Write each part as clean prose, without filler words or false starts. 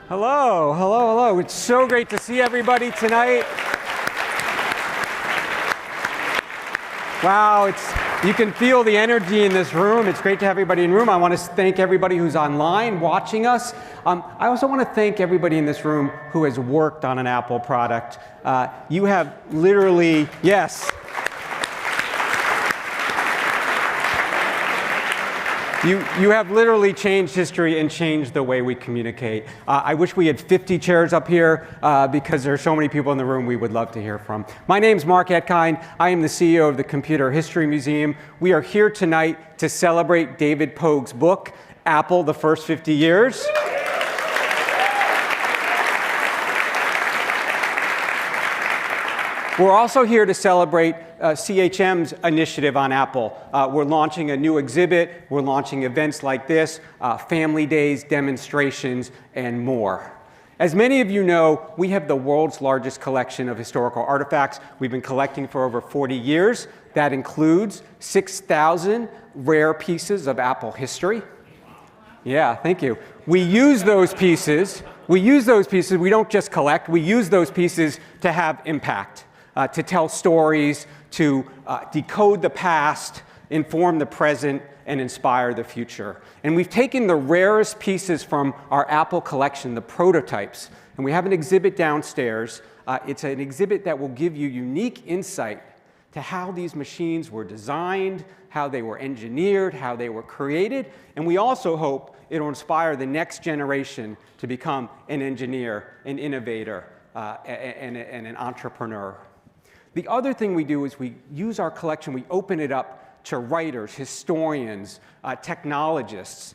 Hello, hello, hello. It's so great to see everybody tonight. Wow, you can feel the energy in this room. It's great to have everybody in the room. I want to thank everybody who's online watching us. I also want to thank everybody in this room who has worked on an Apple product. You have literally, yes. You have literally changed history and changed the way we communicate. I wish we had 50 chairs up here because there are so many people in the room we would love to hear from. My name's Mark Etkind. I am the CEO of the Computer History Museum. We are here tonight to celebrate David Pogue's book, Apple, the First 50 Years. We're also here to celebrate CHM's initiative on Apple. We're launching a new exhibit. We're launching events like this, family days, demonstrations, and more. As many of you know, we have the world's largest collection of historical artifacts. We've been collecting for over 40 years. That includes 6,000 rare pieces of Apple history. Yeah, thank you. We use those pieces. We don't just collect. We use those pieces to have impact. To tell stories, to decode the past, inform the present, and inspire the future. And we've taken the rarest pieces from our Apple collection, the prototypes, and we have an exhibit downstairs. It's an exhibit that will give you unique insight to how these machines were designed, how they were engineered, how they were created, and we also hope it'll inspire the next generation to become an engineer, an innovator, and an entrepreneur. The other thing we do is we use our collection, we open it up to writers, historians, technologists.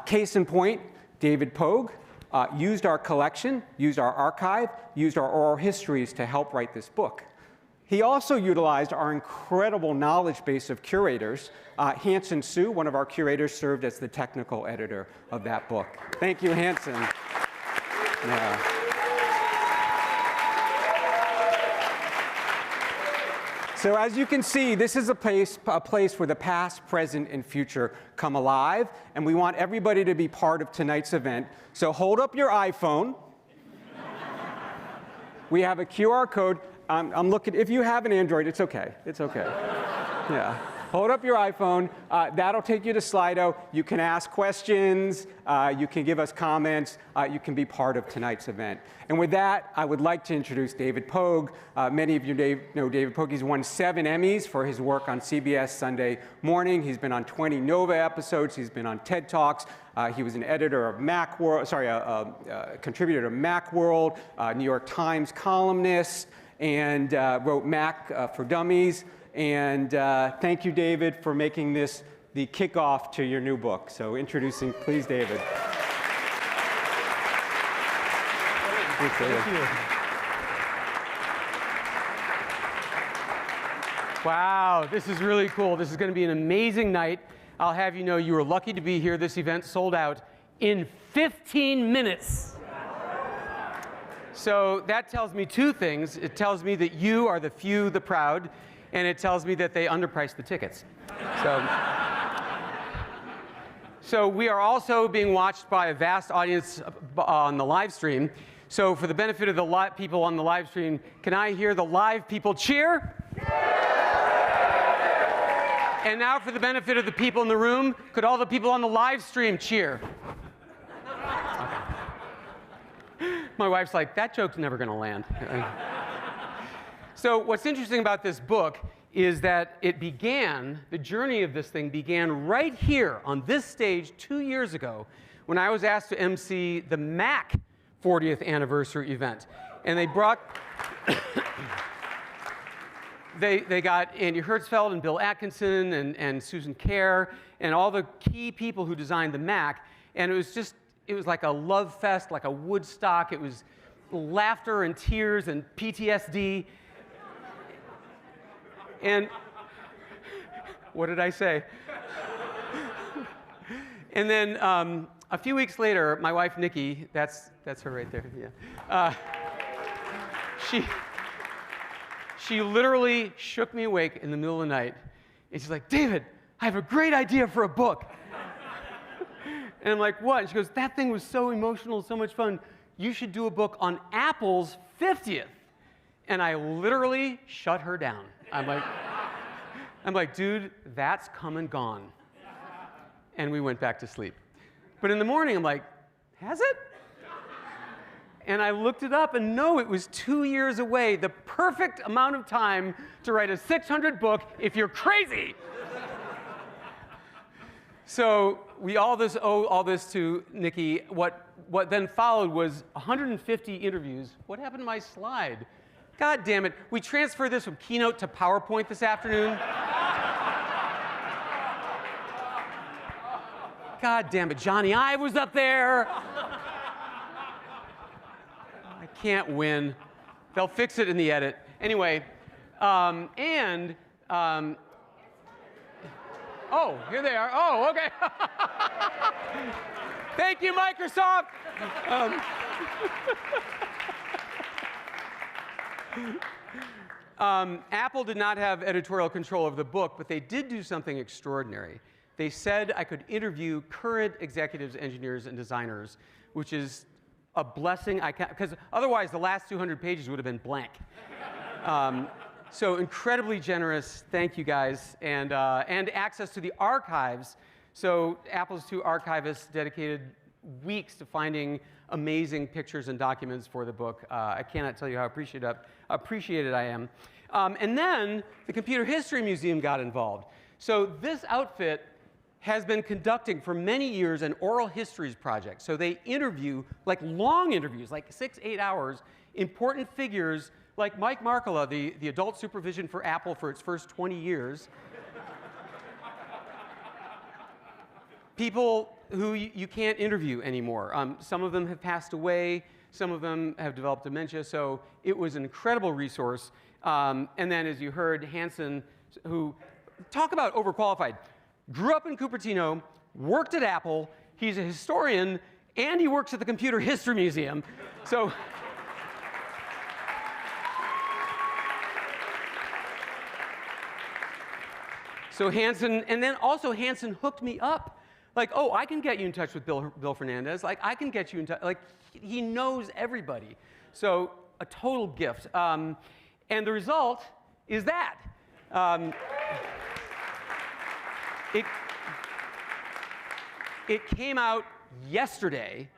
Case in point, David Pogue used our collection, used our archive, used our oral histories to help write this book. He also utilized our incredible knowledge base of curators. Hanson Su, one of our curators, served as the technical editor of that book. Thank you, Hanson. Yeah. So as you can see, this is a place where the past, present, and future come alive, and we want everybody to be part of tonight's event. So hold up your iPhone. We have a QR code. I'm looking. If you have an Android, it's okay. It's okay. Yeah. Hold up your iPhone. That'll take you to Slido. You can ask questions. You can give us comments. You can be part of tonight's event. And with that, I would like to introduce David Pogue. Many of you know David Pogue. He's won 7 Emmys for his work on CBS Sunday Morning. He's been on 20 Nova episodes. He's been on TED Talks. He was an editor of Macworld, a contributor to Macworld, New York Times columnist, and wrote Mac for Dummies. And thank you, David, for making this the kickoff to your new book. So introducing, please, David. Thanks, David. Thank you. Wow, this is really cool. This is going to be an amazing night. I'll have you know you were lucky to be here. This event sold out in 15 minutes. So that tells me 2 things. It tells me that you are the few, the proud, and it tells me that they underpriced the tickets. So we are also being watched by a vast audience on the live stream. So for the benefit of the people on the live stream, can I hear the live people cheer? And now for the benefit of the people in the room, could all the people on the live stream cheer? My wife's like, that joke's never going to land. So what's interesting about this book is that the journey of this thing began right here on this stage 2 years ago when I was asked to MC the Mac 40th anniversary event. And they brought, they got Andy Hertzfeld and Bill Atkinson and Susan Kerr and all the key people who designed the Mac. And it was like a love fest, like a Woodstock. It was laughter and tears and PTSD. And what did I say? And then a few weeks later, my wife Nikki, that's her right there. Yeah, she literally shook me awake in the middle of the night, and she's like, "David, I have a great idea for a book." And I'm like, "What?" And she goes, "That thing was so emotional, so much fun. you should do a book on Apple's 50th. And I literally shut her down. I'm like, dude, that's come and gone. And we went back to sleep. But in the morning, I'm like, has it? And I looked it up, and no, it was 2 years away, the perfect amount of time to write a 600 book if you're crazy. So we owe all this to Nikki. What then followed was 150 interviews. What happened to my slide? God damn it. We transferred this from Keynote to PowerPoint this afternoon. God damn it. Johnny Ive was up there. I can't win. They'll fix it in the edit. Anyway, oh, here they are. Oh, okay. Thank you, Microsoft. Apple did not have editorial control of the book, but they did do something extraordinary. They said I could interview current executives, engineers, and designers, which is a blessing. Because otherwise, the last 200 pages would have been blank. So incredibly generous. Thank you, guys. And access to the archives. So Apple's two archivists dedicated weeks to finding amazing pictures and documents for the book. I cannot tell you how appreciated I am. And then the Computer History Museum got involved. So this outfit has been conducting for many years an oral histories project. So they interview, like long interviews, like 6-8 hours, important figures like Mike Markkula, the adult supervision for Apple for its first 20 years. People who you can't interview anymore. Some of them have passed away. Some of them have developed dementia. So it was an incredible resource. And then, as you heard, Hansen, who, talk about overqualified, grew up in Cupertino, worked at Apple. He's a historian, and he works at the Computer History Museum. So Hansen, and then also Hansen hooked me up. Like, oh, I can get you in touch with Bill Fernandez. Like, I can get you in touch. Like, he knows everybody. So a total gift. And the result is that. It came out yesterday,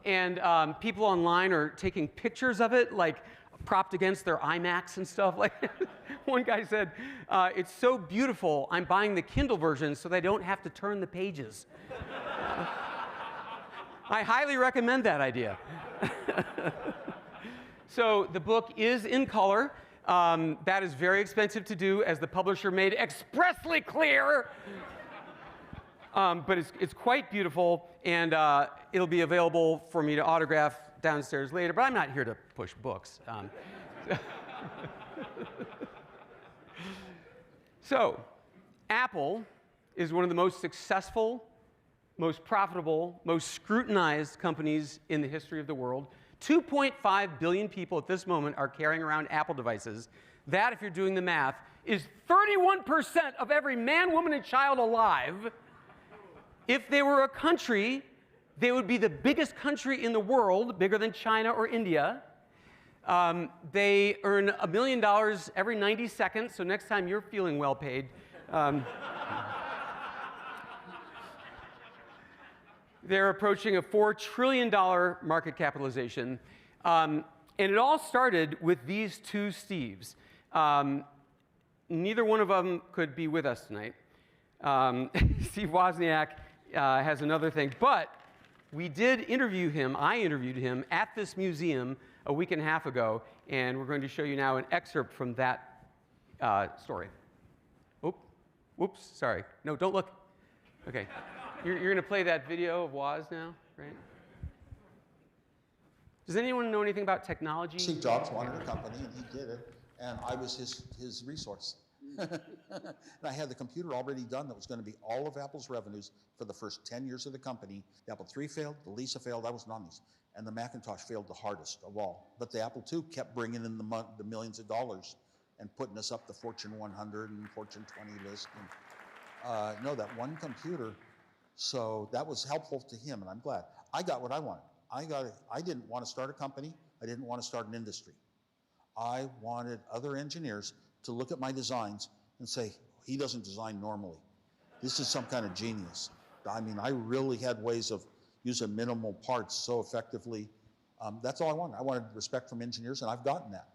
and people online are taking pictures of it, like propped against their iMacs and stuff. Like one guy said, "It's so beautiful. I'm buying the Kindle version so they don't have to turn the pages." I highly recommend that idea. So the book is in color. That is very expensive to do, as the publisher made expressly clear. But it's quite beautiful, and it'll be available for me to autograph downstairs later. But I'm not here to push books. So, Apple is one of the most successful, most profitable, most scrutinized companies in the history of the world. 2.5 billion people at this moment are carrying around Apple devices. That, if you're doing the math, is 31% of every man, woman, and child alive. If they were a country, they would be the biggest country in the world, bigger than China or India. They earn $1 million every 90 seconds, so next time you're feeling well paid. They're approaching a $4 trillion market capitalization. And it all started with these two Steves. Neither one of them could be with us tonight. Steve Wozniak has another thing, but we did interview him. I interviewed him at this museum a week and a half ago, and we're going to show you now an excerpt from that story. Whoops, sorry. No, don't look. Okay. You're going to play that video of Woz now, right? Does anyone know anything about technology? Steve Jobs wanted a company, and he did it, and I was his resource. And I had the computer already done that was going to be all of Apple's revenues for the first 10 years of the company. The Apple III failed, the Lisa failed, I wasn't on these, and the Macintosh failed the hardest of all. But the Apple II kept bringing in the millions of dollars and putting us up the Fortune 100 and Fortune 20 list. And no, that one computer, so that was helpful to him, and I'm glad. I got what I wanted. I didn't want to start a company. I didn't want to start an industry. I wanted other engineers to look at my designs and say, he doesn't design normally. This is some kind of genius. I mean, I really had ways of using minimal parts so effectively. That's all I wanted. I wanted respect from engineers, and I've gotten that.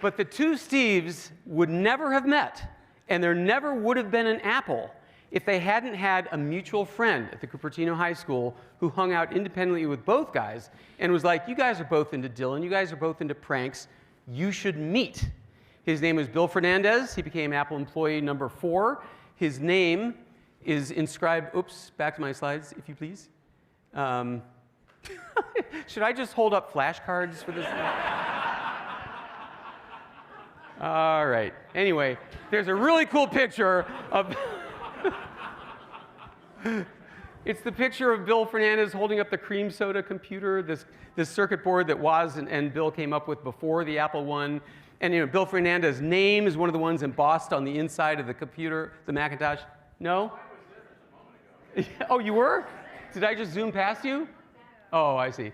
But the two Steves would never have met, and there never would have been an Apple if they hadn't had a mutual friend at the Cupertino High School who hung out independently with both guys and was like, you guys are both into Dylan, you guys are both into pranks, you should meet. His name was Bill Fernandez. He became Apple employee number 4. His name is inscribed, oops, back to my slides, if you please. Should I just hold up flashcards for this? All right. Anyway, there's a really cool picture of... It's the picture of Bill Fernandez holding up the cream soda computer, this circuit board that Woz and Bill came up with before the Apple I. And Bill Fernandez's name is one of the ones embossed on the inside of the computer, the Macintosh. No? Oh, you were? Did I just zoom past you? Oh, I see.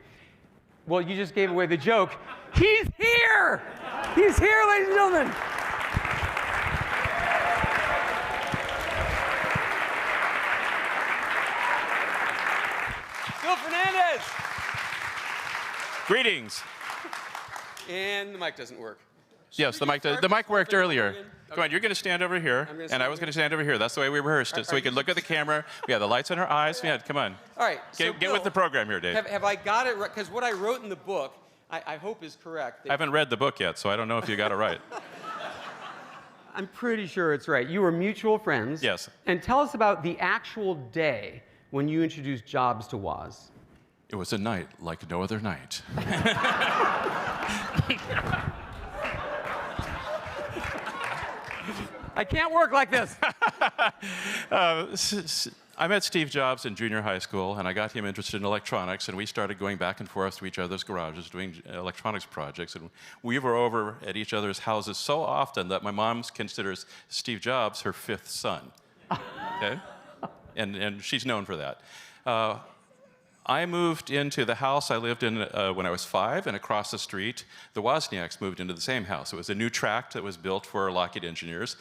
Well, you just gave away the joke. He's here! He's here, ladies and gentlemen. Bill Fernandez! Greetings. And the mic doesn't work. Yes, the mic worked earlier. Come on, you're going to stand over here, and I was going to stand over here. That's the way we rehearsed it, so we could look at the camera. We had the lights in our eyes. Yeah, come on. All right. So Get with the program here, Dave. Have I got it right? Because what I wrote in the book, I hope is correct. I haven't read the book yet, so I don't know if you got it right. I'm pretty sure it's right. You were mutual friends. Yes. And tell us about the actual day when you introduced Jobs to Woz. It was a night like no other night. I can't work like this. I met Steve Jobs in junior high school, and I got him interested in electronics, and we started going back and forth to each other's garages doing electronics projects. And we were over at each other's houses so often that my mom considers Steve Jobs her 5th son. Okay? And she's known for that. I moved into the house I lived in when I was 5, and across the street, the Wozniaks moved into the same house. It was a new tract that was built for Lockheed engineers.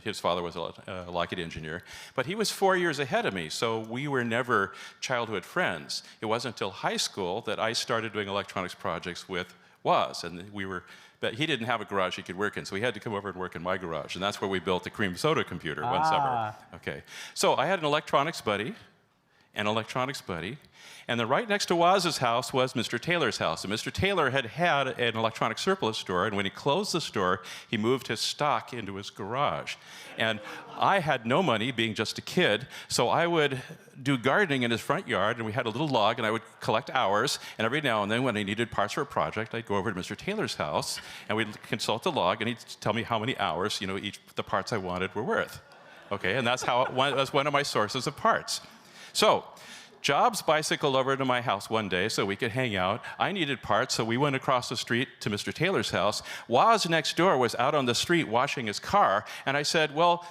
His father was a Lockheed engineer. But he was 4 years ahead of me, so we were never childhood friends. It wasn't until high school that I started doing electronics projects with Woz, and but he didn't have a garage he could work in, so he had to come over and work in my garage, and that's where we built the cream soda computer one summer. Okay, so I had an electronics buddy, and then right next to Woz's house was Mr. Taylor's house. And Mr. Taylor had an electronic surplus store, and when he closed the store, he moved his stock into his garage. And I had no money, being just a kid, so I would do gardening in his front yard, and we had a little log, and I would collect hours, and every now and then when I needed parts for a project, I'd go over to Mr. Taylor's house, and we'd consult the log, and he'd tell me how many hours, the parts I wanted were worth. Okay, and that's one of my sources of parts. So, Jobs bicycled over to my house one day so we could hang out. I needed parts, so we went across the street to Mr. Taylor's house. Woz next door was out on the street washing his car, and I said, well,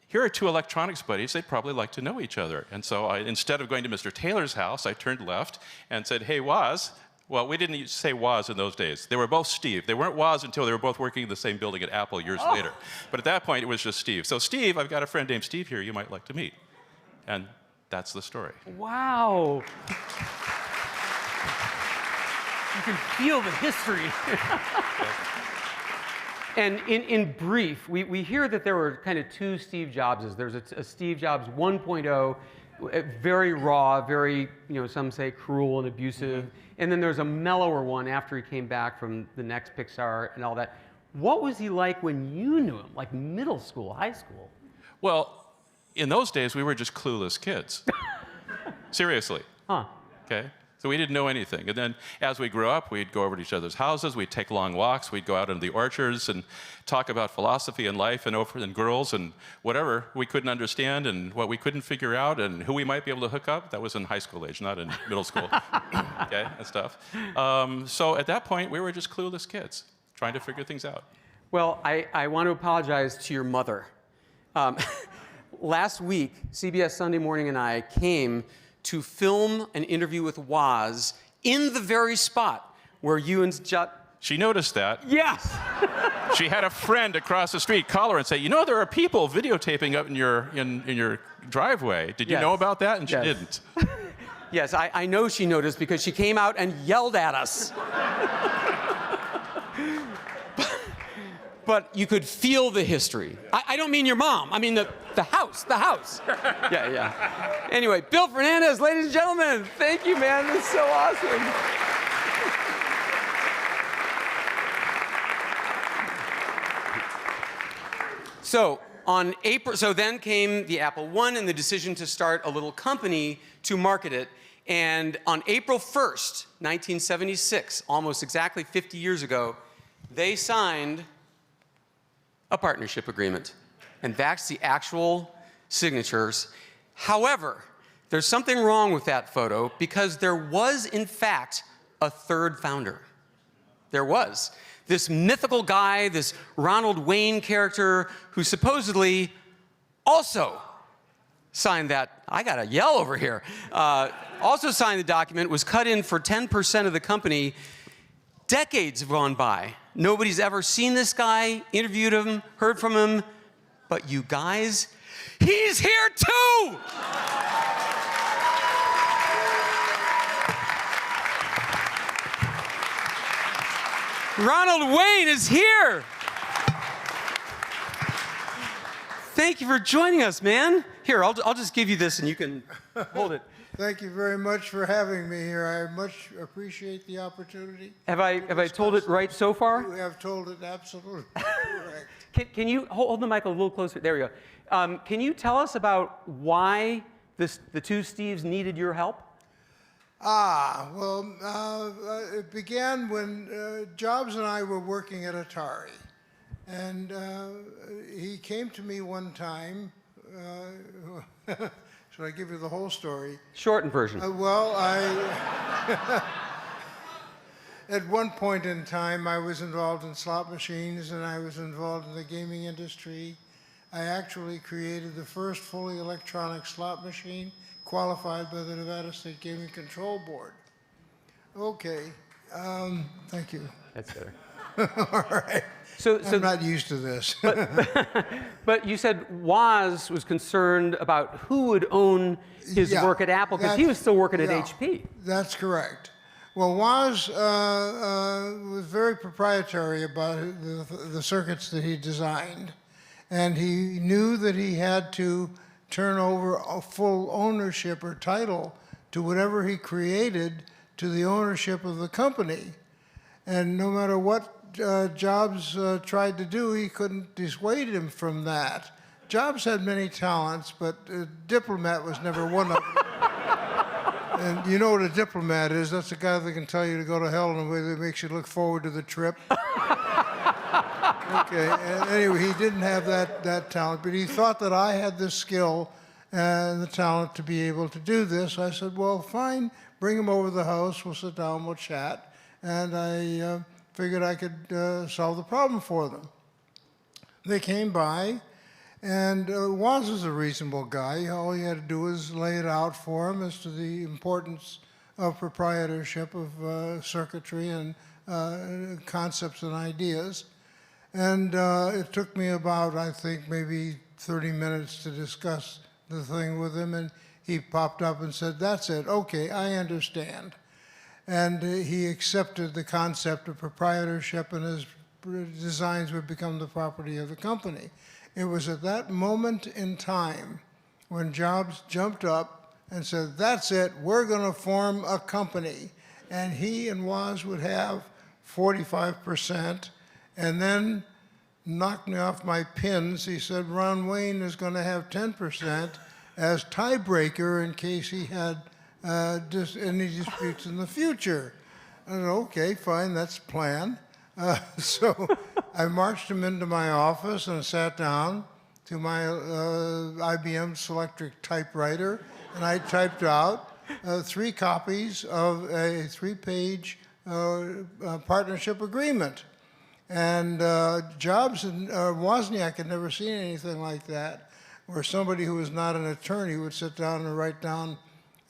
here are 2 electronics buddies. They'd probably like to know each other. And so instead of going to Mr. Taylor's house, I turned left and said, hey, Woz. Well, we didn't say Woz in those days. They were both Steve. They weren't Woz until they were both working in the same building at Apple years later. But at that point, it was just Steve. So Steve, I've got a friend named Steve here you might like to meet. And that's the story. Wow. You can feel the history. And in brief, we hear that there were kind of 2 Steve Jobses. There's a Steve Jobs 1.0, very raw, very, some say cruel and abusive. And then there's a mellower one after he came back from the next Pixar and all that. What was he like when you knew him, like middle school, high school? Well, in those days, we were just clueless kids. Seriously. Huh. Okay? So we didn't know anything. And then as we grew up, we'd go over to each other's houses, we'd take long walks, we'd go out into the orchards and talk about philosophy and life and girls and whatever we couldn't understand and what we couldn't figure out and who we might be able to hook up. That was in high school age, not in middle school. Okay, and stuff. So at that point, we were just clueless kids trying to figure things out. Well, I want to apologize to your mother. Last week, CBS Sunday Morning and I came to film an interview with Woz in the very spot where you and She noticed that. Yes! She had a friend across the street call her and say, you know, there are people videotaping up in your driveway. Did you Yes. know about that? And she Yes. didn't. Yes, I know she noticed because she came out and yelled at us. But you could feel the history. I don't mean your mom. I mean the house. Yeah. Anyway, Bill Fernandez, ladies and gentlemen. Thank you, man. This is so awesome. So then came the Apple I and the decision to start a little company to market it. And on April 1st, 1976, almost exactly 50 years ago, they signed a partnership agreement. And that's the actual signatures. However, there's something wrong with that photo because there was, in fact, a third founder. There was. This mythical guy, this Ronald Wayne character, who supposedly also signed that. I got to yell over here. Also signed the document, was cut in for 10% of the company. Decades have gone by. Nobody's ever seen this guy, interviewed him, heard from him. But you guys, he's here too! Ronald Wayne is here! Thank you for joining us, man. Here, I'll just give you this and you can hold it. Thank you very much for having me here. I much appreciate the opportunity. Have I told it right so far? You have told it absolutely correct. Can you hold the mic a little closer? There we go. Can you tell us about why the two Steves needed your help? It began when Jobs and I were working at Atari. And he came to me one time. Should I give you the whole story? Shortened version. At one point in time, I was involved in slot machines and I was involved in the gaming industry. I actually created the first fully electronic slot machine qualified by the Nevada State Gaming Control Board. Okay, thank you. That's better. All right. I'm not used to this. But you said Woz was concerned about who would own his work at Apple because he was still working at HP. That's correct. Well, Woz was very proprietary about the circuits that he designed. And he knew that he had to turn over a full ownership or title to whatever he created to the ownership of the company. And no matter what Jobs tried to do, he couldn't dissuade him from that. Jobs had many talents, but a diplomat was never one of them. And you know what a diplomat is? That's a guy that can tell you to go to hell in a way that makes you look forward to the trip. Okay, and anyway, he didn't have that talent, but he thought that I had the skill and the talent to be able to do this. I said, well, fine, bring him over to the house, we'll sit down, we'll chat. And I figured I could solve the problem for them. They came by, and Woz is a reasonable guy. All he had to do was lay it out for him as to the importance of proprietorship of circuitry and concepts and ideas. And it took me about, I think, maybe 30 minutes to discuss the thing with him, and he popped up and said, that's it, okay, I understand. And he accepted the concept of proprietorship, and his designs would become the property of the company. It was at that moment in time when Jobs jumped up and said, that's it, we're going to form a company. And he and Woz would have 45%, and then knocked me off my pins. He said Ron Wayne is going to have 10% as tiebreaker in case he had any disputes in the future. I said, okay, fine, that's the plan. So I marched him into my office and sat down to my IBM Selectric typewriter, and I typed out 3 copies of a 3-page partnership agreement. And Jobs and Wozniak had never seen anything like that, where somebody who was not an attorney would sit down and write down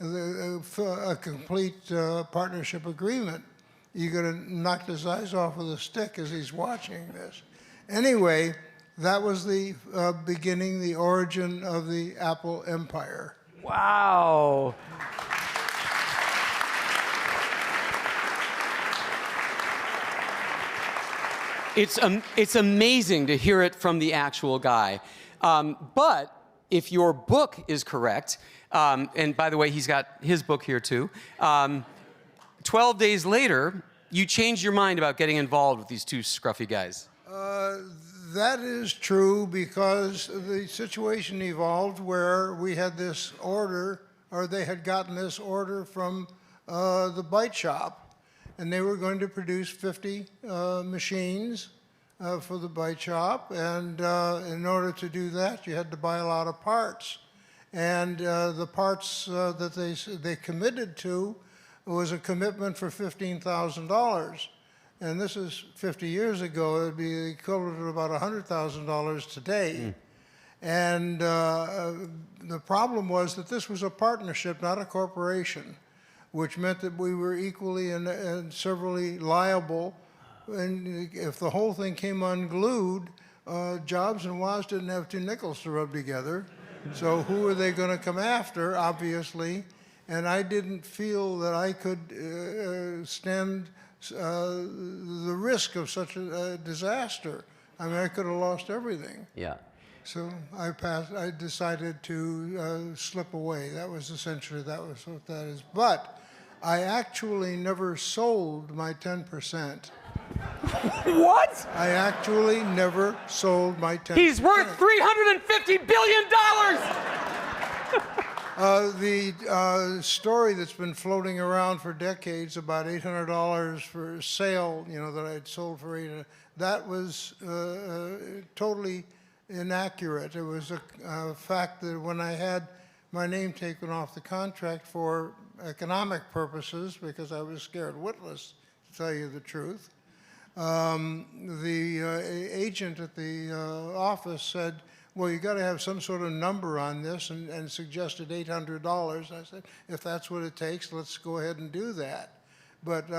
a complete partnership agreement. You're going to knock his eyes off with a stick as he's watching this. Anyway, that was the beginning, the origin of the Apple empire. Wow. It's amazing to hear it from the actual guy. But if your book is correct, and by the way, he's got his book here too, 12 days later, you changed your mind about getting involved with these two scruffy guys. That is true because the situation evolved where we had this order, or they had gotten this order from the Byte Shop, and they were going to produce 50 machines for the Byte Shop, and in order to do that, you had to buy a lot of parts. And the parts that they committed to was a commitment for $15,000. And this is 50 years ago. It would be the equivalent of about $100,000 today. And the problem was that this was a partnership, not a corporation, which meant that we were equally and severally liable. And if the whole thing came unglued, Jobs and Woz didn't have two nickels to rub together. So who were they going to come after, obviously? And I didn't feel that I could stand the risk of such a disaster. I mean, I could have lost everything. Yeah. So I decided to slip away. That was essentially, that was what that is. But I actually never sold my 10%. What? I actually never sold my 10%. He's worth $350 billion! The story that's been floating around for decades about $800 for sale, you know, that I had sold for $800, that was totally inaccurate. It was a fact that when I had my name taken off the contract for economic purposes, because I was scared witless, to tell you the truth, the agent at the office said, well, you got to have some sort of number on this, and suggested $800. I said, if that's what it takes, let's go ahead and do that. But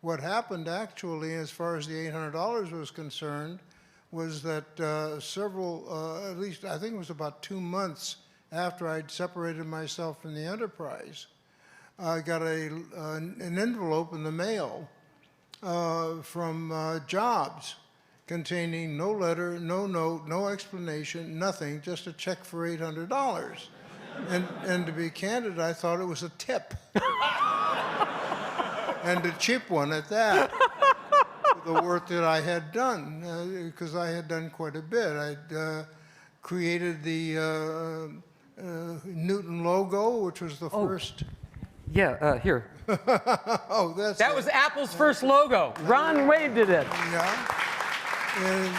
what happened actually, as far as the $800 was concerned, was that at least I think it was about 2 months after I'd separated myself from the enterprise, I got an envelope in the mail from Jobs, containing no letter, no note, no explanation, nothing, just a check for $800. And to be candid, I thought it was a tip. And a cheap one at that, for the work that I had done, because I had done quite a bit. I'd created the Newton logo, which was the first. Yeah, here. Oh, that's That was Apple's first logo. Ron waved at it. Yeah. And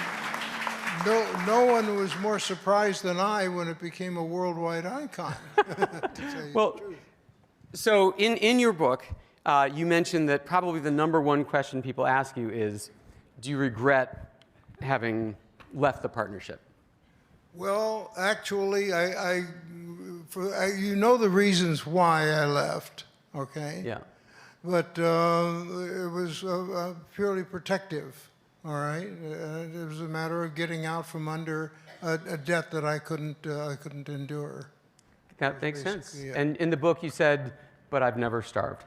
no one was more surprised than I when it became a worldwide icon, to tell you Well, the truth. so in your book, you mentioned that probably the #1 question people ask you is, do you regret having left the partnership? Well, actually, you know the reasons why I left, okay? Yeah. But it was purely protective, all right? It was a matter of getting out from under a debt that I couldn't endure. That makes sense. Yeah. And in the book you said, but I've never starved.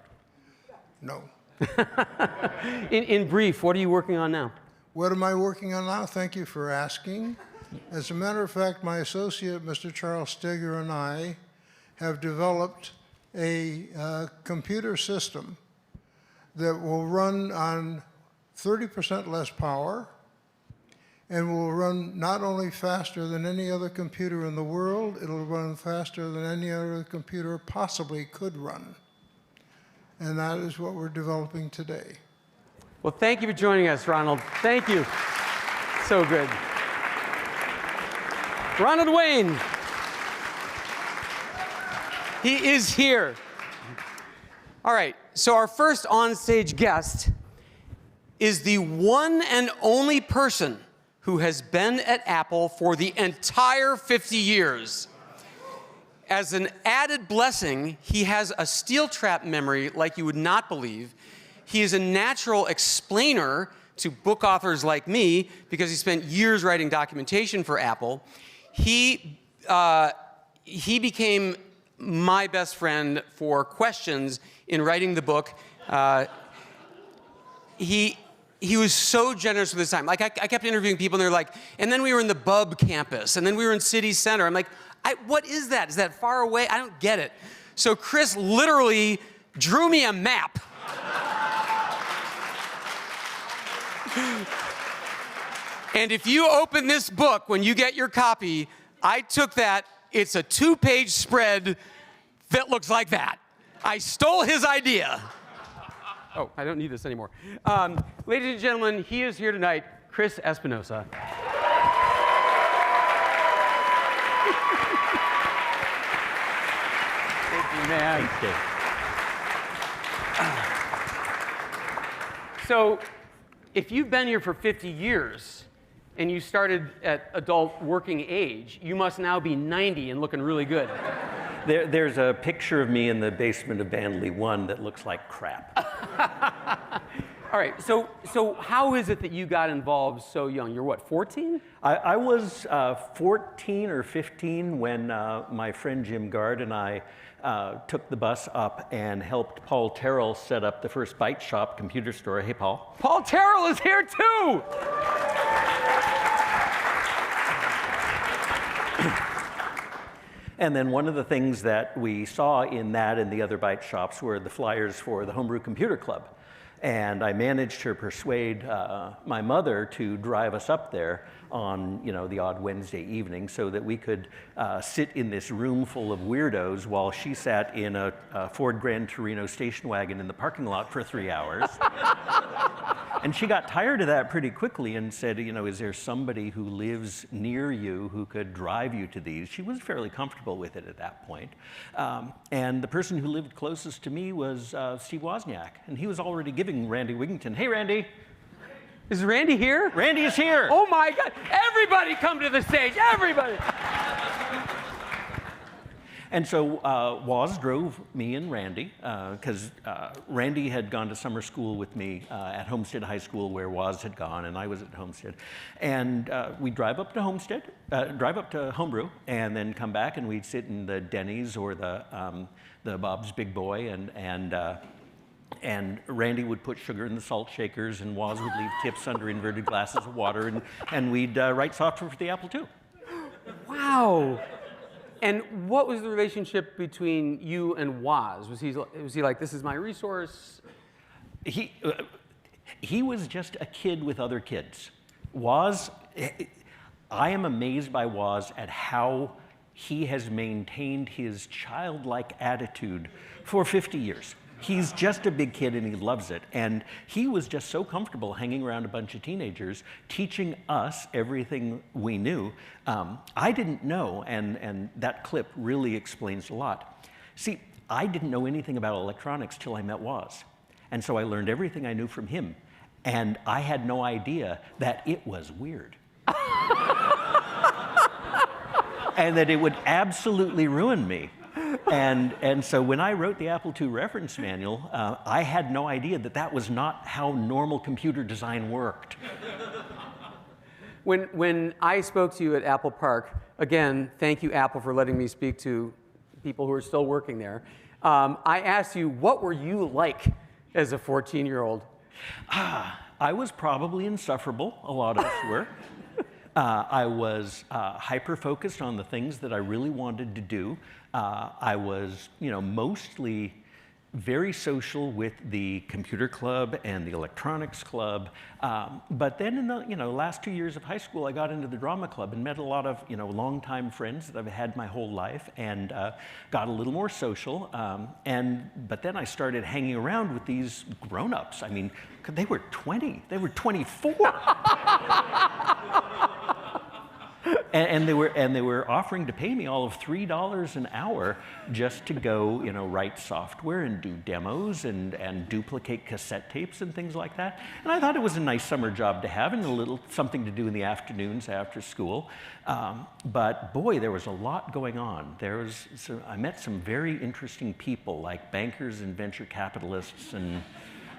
No. In brief, what are you working on now? What am I working on now? Thank you for asking. As a matter of fact, my associate, Mr. Charles Steger, and I have developed a computer system that will run on 30% less power and will run not only faster than any other computer in the world, it'll run faster than any other computer possibly could run. And that is what we're developing today. Well, thank you for joining us, Ronald. Thank you. So good. Ronald Wayne. He is here. All right, so our first onstage guest is the one and only person who has been at Apple for the entire 50 years. As an added blessing, he has a steel trap memory like you would not believe. He is a natural explainer to book authors like me because he spent years writing documentation for Apple. He became my best friend for questions in writing the book. He was so generous with his time. Like, I kept interviewing people, and they're like, and then we were in the Bub campus, and then we were in City Center. I'm like, what is that? Is that far away? I don't get it. So Chris literally drew me a map. And if you open this book when you get your copy, I took that. It's a 2-page spread that looks like that. I stole his idea. Oh, I don't need this anymore. Ladies and gentlemen, he is here tonight, Chris Espinosa. Thank you, man. So, if you've been here for 50 years and you started at adult working age, you must now be 90 and looking really good. There's a picture of me in the basement of Bandley 1 that looks like crap. All right, so how is it that you got involved so young? You're what, 14? I was 14 or 15 when my friend Jim Gard and I took the bus up and helped Paul Terrell set up the first Byte Shop computer store. Hey, Paul. Paul Terrell is here too! And then one of the things that we saw in that and the other Byte shops were the flyers for the Homebrew Computer Club. And I managed to persuade my mother to drive us up there on, the odd Wednesday evening so that we could sit in this room full of weirdos while she sat in a Ford Gran Torino station wagon in the parking lot for 3 hours. And she got tired of that pretty quickly and said, is there somebody who lives near you who could drive you to these? She was fairly comfortable with it at that point. And the person who lived closest to me was Steve Wozniak. And he was already giving Randy Wigington, hey, Randy. Is Randy here? Randy is here. Oh my God, everybody come to the stage, everybody. And so Woz drove me and Randy, because Randy had gone to summer school with me at Homestead High School where Woz had gone, and I was at Homestead. And we'd drive up to Homestead, drive up to Homebrew, and then come back, and we'd sit in the Denny's or the Bob's Big Boy, and Randy would put sugar in the salt shakers, and Woz would leave tips under inverted glasses of water, and we'd write software for the Apple II. Wow. And what was the relationship between you and Woz? Was he like, this is my resource? He was just a kid with other kids. Woz, I am amazed by Woz at how he has maintained his childlike attitude for 50 years. He's just a big kid and he loves it. And he was just so comfortable hanging around a bunch of teenagers, teaching us everything we knew. I didn't know, and that clip really explains a lot. See, I didn't know anything about electronics till I met Woz. And so I learned everything I knew from him. And I had no idea that it was weird. And that it would absolutely ruin me. And so when I wrote the Apple II reference manual, I had no idea that that was not how normal computer design worked. When I spoke to you at Apple Park, again, thank you, Apple, for letting me speak to people who are still working there. I asked you, what were you like as a 14-year-old? I was probably insufferable, a lot of us were. I was hyper-focused on the things that I really wanted to do. I was, mostly very social with the computer club and the electronics club. But then in the last 2 years of high school, I got into the drama club and met a lot of longtime friends that I've had my whole life, and got a little more social. But then I started hanging around with these grown-ups. I mean, they were 20, they were 24. And they were offering to pay me all of $3 an hour just to go, write software and do demos and duplicate cassette tapes and things like that. And I thought it was a nice summer job to have and a little something to do in the afternoons after school. But boy, there was a lot going on. I met some very interesting people, like bankers and venture capitalists and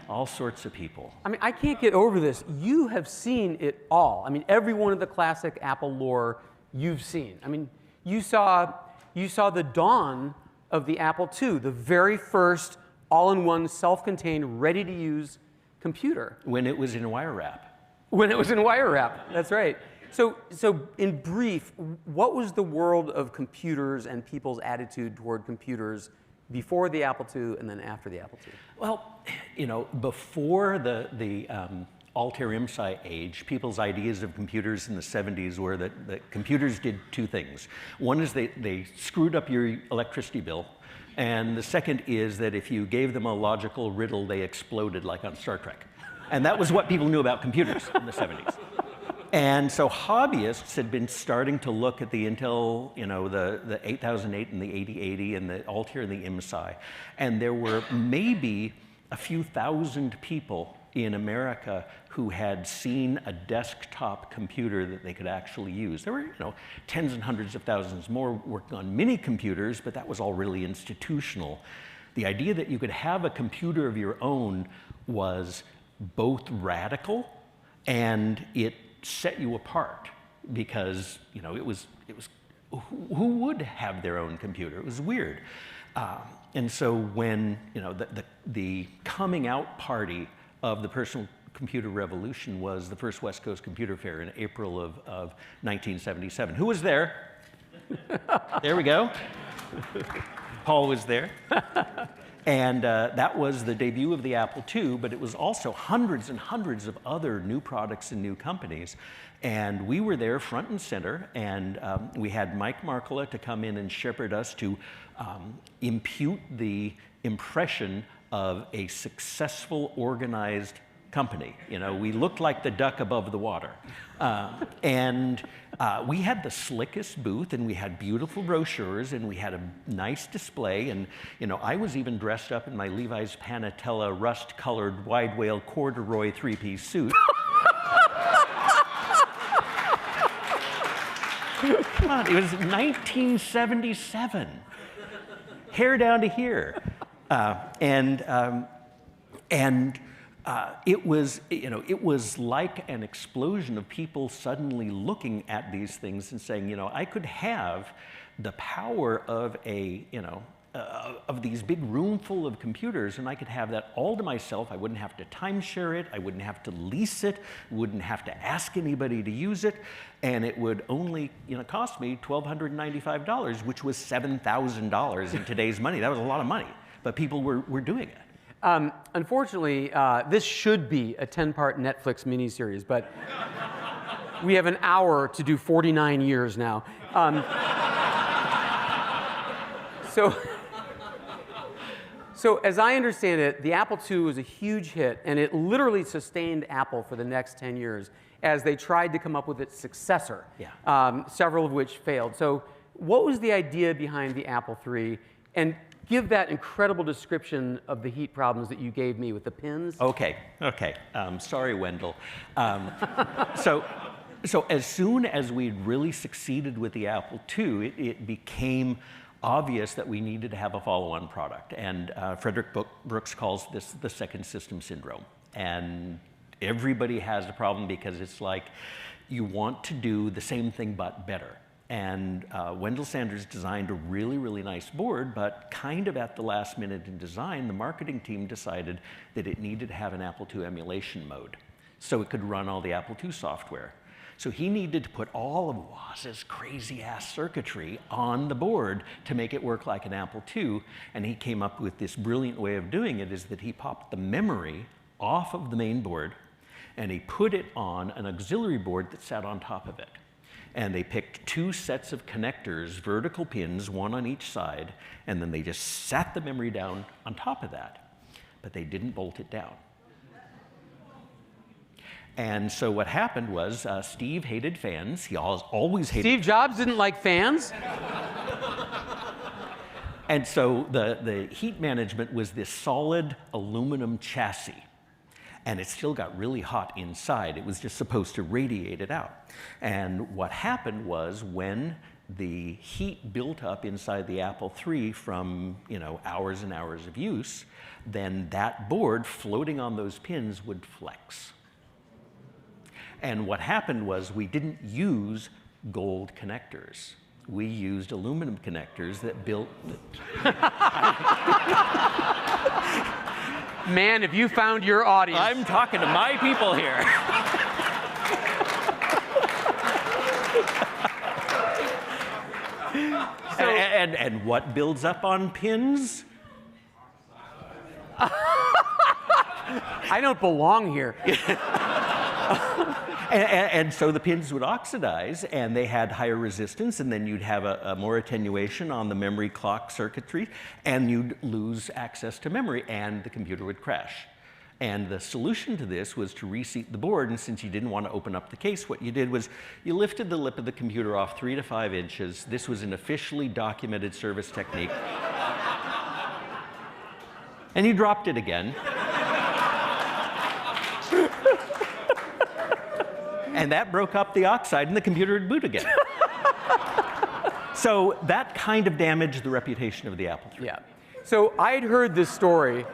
all sorts of people. I mean, I can't get over this. You have seen it all. I mean, every one of the classic Apple lore you've seen. I mean, you saw the dawn of the Apple II, the very first all-in-one, self-contained, ready-to-use computer. When it was in wire wrap. When it was in wire wrap, that's right. So in brief, what was the world of computers and people's attitude toward computers before the Apple II and then after the Apple II? Well, before the Altair IMSI age, people's ideas of computers in the 70s were that computers did two things. One is they screwed up your electricity bill, and the second is that if you gave them a logical riddle, they exploded like on Star Trek. And that was what people knew about computers in the 70s. And so hobbyists had been starting to look at the Intel, the 8008 and the 8080 and the Altair and the IMSI. And there were maybe a few thousand people in America who had seen a desktop computer that they could actually use. There were, tens and hundreds of thousands more working on mini computers, but that was all really institutional. The idea that you could have a computer of your own was both radical and it set you apart because it was who would have their own computer? It was weird, and so when the coming out party of the personal computer revolution was the first West Coast Computer Fair in April of 1977. Who was there? There we go. Paul was there. And that was the debut of the Apple II, but it was also hundreds and hundreds of other new products and new companies. And we were there front and center, and we had Mike Markkula to come in and shepherd us to impute the impression of a successful, organized company. We looked like the duck above the water. And we had the slickest booth, and we had beautiful brochures, and we had a nice display. And I was even dressed up in my Levi's Panatella rust-colored wide wale corduroy three-piece suit. Come on, it was 1977. Hair down to here. It was like an explosion of people suddenly looking at these things and saying, I could have the power of of these big room full of computers, and I could have that all to myself. I wouldn't have to timeshare it. I wouldn't have to lease it. Wouldn't have to ask anybody to use it, and it would only cost me $1,295, which was $7,000 in today's money. That was a lot of money, but people were doing it. Unfortunately, this should be a 10-part Netflix miniseries, but we have an hour to do 49 years now. So as I understand it, the Apple II was a huge hit, and it literally sustained Apple for the next 10 years as they tried to come up with its successor, several of which failed. So what was the idea behind the Apple III? And give that incredible description of the heat problems that you gave me with the pins. Okay. Sorry, Wendell. So as soon as we'd really succeeded with the Apple II, it became obvious that we needed to have a follow-on product. And Frederick Brooks calls this the second system syndrome. And everybody has a problem because it's like you want to do the same thing but better. And Wendell Sanders designed a really, really nice board, but kind of at the last minute in design, the marketing team decided that it needed to have an Apple II emulation mode so it could run all the Apple II software. So he needed to put all of Woz's crazy-ass circuitry on the board to make it work like an Apple II, and he came up with this brilliant way of doing it, is that he popped the memory off of the main board, and he put it on an auxiliary board that sat on top of it. And they picked two sets of connectors, vertical pins, one on each side, and then they just sat the memory down on top of that. But they didn't bolt it down. And so what happened was Steve hated fans. He always hated Steve Jobs didn't like fans? And so the heat management was this solid aluminum chassis. And it still got really hot inside. It was just supposed to radiate it out. And what happened was when the heat built up inside the Apple III from hours and hours of use, then that board floating on those pins would flex. And what happened was we didn't use gold connectors. We used aluminum connectors that built... Man, have you found your audience? I'm talking to my people here. And what builds up on pins? I don't belong here. And so the pins would oxidize, and they had higher resistance, and then you'd have a more attenuation on the memory clock circuitry, and you'd lose access to memory, and the computer would crash. And the solution to this was to reseat the board, and since you didn't want to open up the case, what you did was you lifted the lip of the computer off 3 to 5 inches. This was an officially documented service technique. And you dropped it again. And that broke up the oxide, and the computer would boot again. So that kind of damaged the reputation of the Apple III. Yeah. So I had heard this story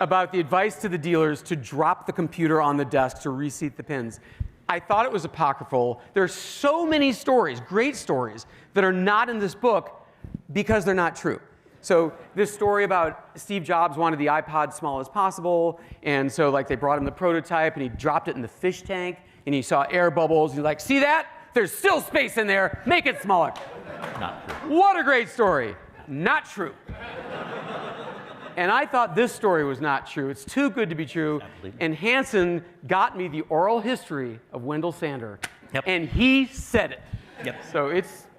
about the advice to the dealers to drop the computer on the desk to reseat the pins. I thought it was apocryphal. There's so many stories, great stories, that are not in this book because they're not true. So this story about Steve Jobs wanted the iPod small as possible, and so they brought him the prototype, and he dropped it in the fish tank, and he saw air bubbles. He's like, see that? There's still space in there. Make it smaller. Not true. What a great story. Not true. And I thought this story was not true. It's too good to be true. And Hansen got me the oral history of Wendell Sander. Yep. And he said it. Yep. So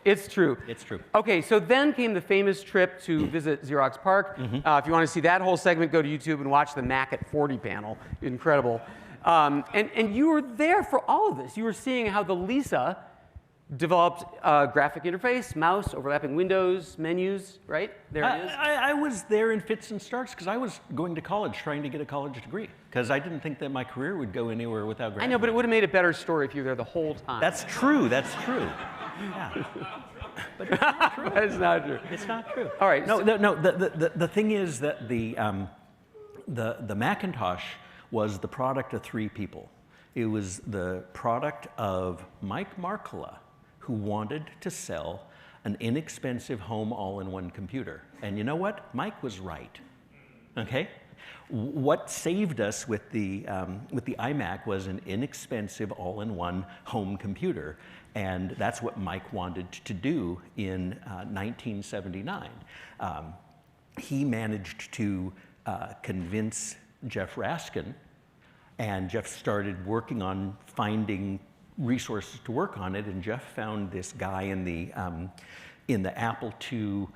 it's true. It's true. Okay, so then came the famous trip to visit Xerox PARC. If you want to see that whole segment, go to YouTube and watch the Mac at 40 panel. Incredible. And you were there for all of this. You were seeing how the Lisa developed a graphic interface, mouse, overlapping windows, menus, right? There it is. I was there in fits and starts because I was going to college trying to get a college degree because I didn't think that my career would go anywhere without graduating. I know, but it would have made a better story if you were there the whole time. That's true. That's true. Yeah. But it's not true. That's not true. It's not true. All right. No. The thing is that the Macintosh was the product of 3 people. It was the product of Mike Markkula, who wanted to sell an inexpensive home all-in-one computer. And you know what? Mike was right. Okay? What saved us with the iMac was an inexpensive all-in-one home computer. And that's what Mike wanted to do in 1979. He managed to convince Jeff Raskin, and Jeff started working on finding resources to work on it, and Jeff found this guy in the Apple II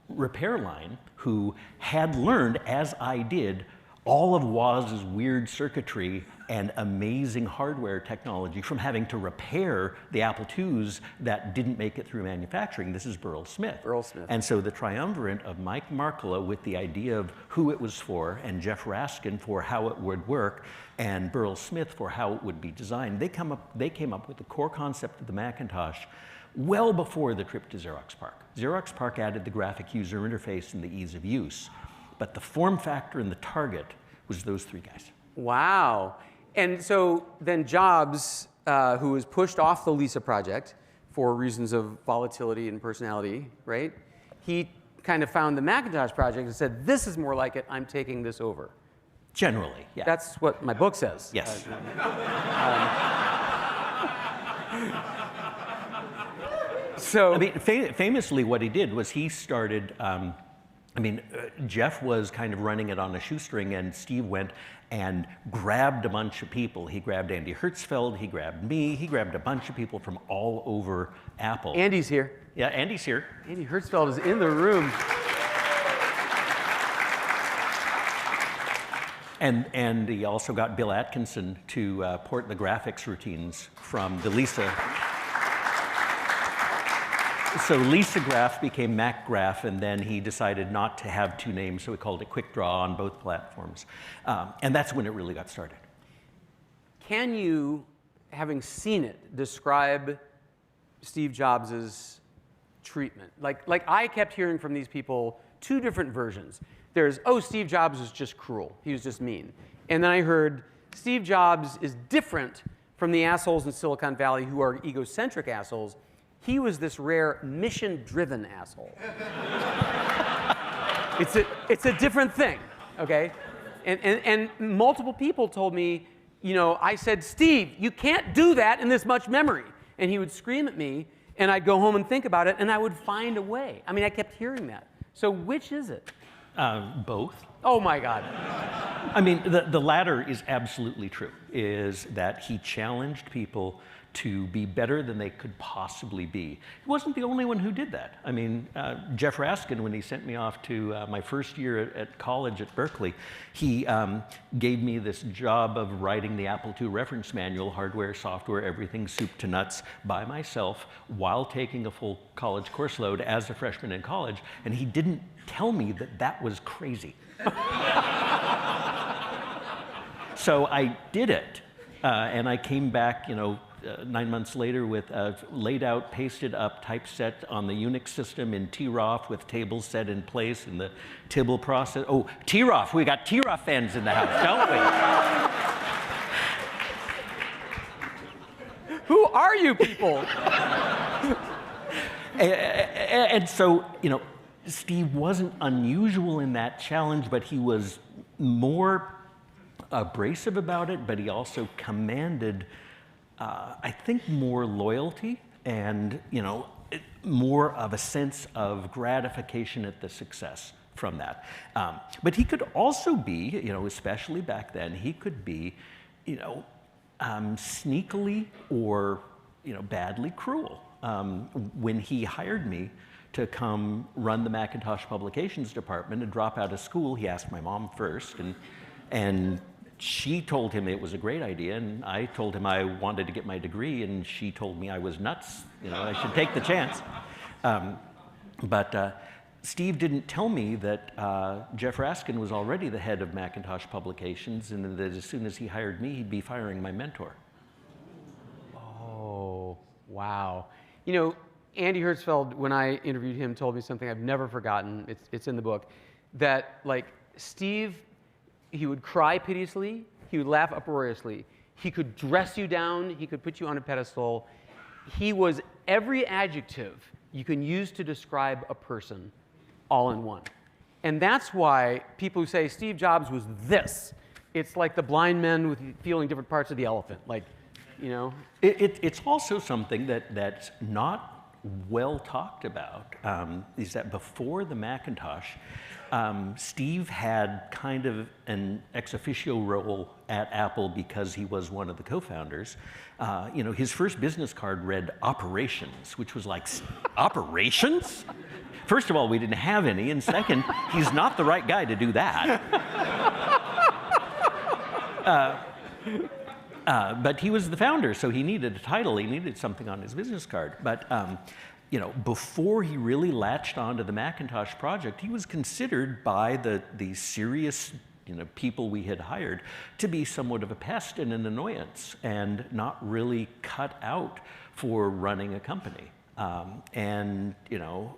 repair line who had learned, as I did, all of Woz's weird circuitry and amazing hardware technology from having to repair the Apple IIs that didn't make it through manufacturing. This is Burl Smith. Burl Smith. And so the triumvirate of Mike Markkula with the idea of who it was for, and Jeff Raskin for how it would work, and Burl Smith for how it would be designed, they came up with the core concept of the Macintosh well before the trip to Xerox PARC. Xerox PARC added the graphic user interface and the ease of use. But the form factor and the target was those 3 guys. Wow. And so then Jobs, who was pushed off the Lisa project for reasons of volatility and personality, right? He kind of found the Macintosh project and said, this is more like it, I'm taking this over. Generally, yeah. That's what my book says. Yes. So I mean, famously, what he did was he started. Jeff was kind of running it on a shoestring, and Steve went and grabbed a bunch of people. He grabbed Andy Hertzfeld. He grabbed me. He grabbed a bunch of people from all over Apple. Andy's here. Yeah, Andy's here. Andy Hertzfeld is in the room. And he also got Bill Atkinson to port the graphics routines from the Lisa. So Lisa Graph became Mac Graph, and then he decided not to have two names, so he called it Quick Draw on both platforms. And that's when it really got started. Can you, having seen it, describe Steve Jobs' treatment? Like I kept hearing from these people two different versions. There's, oh, Steve Jobs was just cruel. He was just mean. And then I heard Steve Jobs is different from the assholes in Silicon Valley who are egocentric assholes. He was this rare mission-driven asshole. It's a different thing, okay? And multiple people told me, you know, I said, Steve, you can't do that in this much memory. And he would scream at me, and I'd go home and think about it, and I would find a way. I mean, I kept hearing that. So which is it? Both. Oh, my God. I mean, the latter is absolutely true, is that he challenged people to be better than they could possibly be. He wasn't the only one who did that. I mean, Jeff Raskin, when he sent me off to my first year at college at Berkeley, he gave me this job of writing the Apple II reference manual, hardware, software, everything soup to nuts, by myself while taking a full college course load as a freshman in college, and he didn't tell me that that was crazy. So I did it, and I came back, you know, 9 months later with laid out, pasted up typeset on the Unix system in TROF with tables set in place in the Tibble process. Oh, TROF, we got TROF fans in the house, don't we? Who are you people? And so, you know, Steve wasn't unusual in that challenge, but he was more abrasive about it, but he also commanded I think more loyalty and, you know, more of a sense of gratification at the success from that. But he could also be, you know, especially back then, he could be, you know, sneakily or, you know, badly cruel. When he hired me to come run the Macintosh publications department and drop out of school, he asked my mom first, and she told him it was a great idea, and I told him I wanted to get my degree, and she told me I was nuts, you know, I should take the chance. But Steve didn't tell me that Jeff Raskin was already the head of Macintosh publications, and that as soon as he hired me, he'd be firing my mentor. Oh, wow. You know, Andy Hertzfeld, when I interviewed him, told me something I've never forgotten. It's in the book, that like Steve, he would cry piteously, he would laugh uproariously, he could dress you down, he could put you on a pedestal. He was every adjective you can use to describe a person all in one. And that's why people who say Steve Jobs was this, it's like the blind men with feeling different parts of the elephant, like, you know. It's also something that's not well talked about, is that before the Macintosh, Steve had kind of an ex officio role at Apple because he was one of the co-founders. You know, his first business card read operations, which was like, operations? First of all, we didn't have any, and second, he's not the right guy to do that. But he was the founder, so he needed a title, he needed something on his business card. But you know, before he really latched onto the Macintosh project, he was considered by the serious, you know, people we had hired to be somewhat of a pest and an annoyance, and not really cut out for running a company. And you know,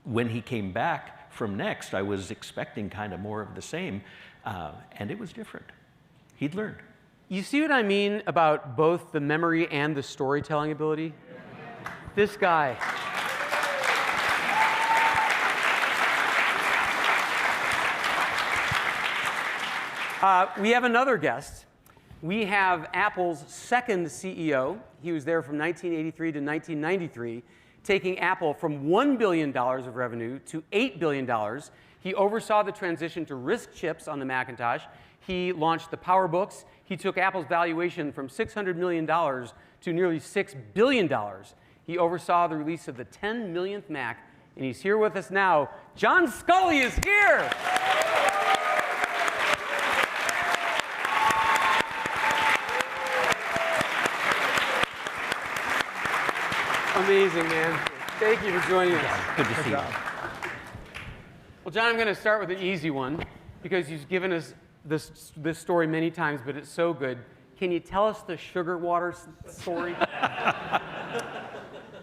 when he came back from Next, I was expecting kind of more of the same, and it was different. He'd learned. You see what I mean about both the memory and the storytelling ability? This guy. We have another guest. We have Apple's second CEO. He was there from 1983 to 1993, taking Apple from $1 billion of revenue to $8 billion. He oversaw the transition to RISC chips on the Macintosh. He launched the PowerBooks. He took Apple's valuation from $600 million to nearly $6 billion. He oversaw the release of the 10 millionth Mac, and he's here with us now. John Sculley is here. Amazing, man. Thank you for joining us. Good to see you. Well, John, I'm going to start with an easy one because you've given us this story many times, but it's so good. Can you tell us the sugar water story?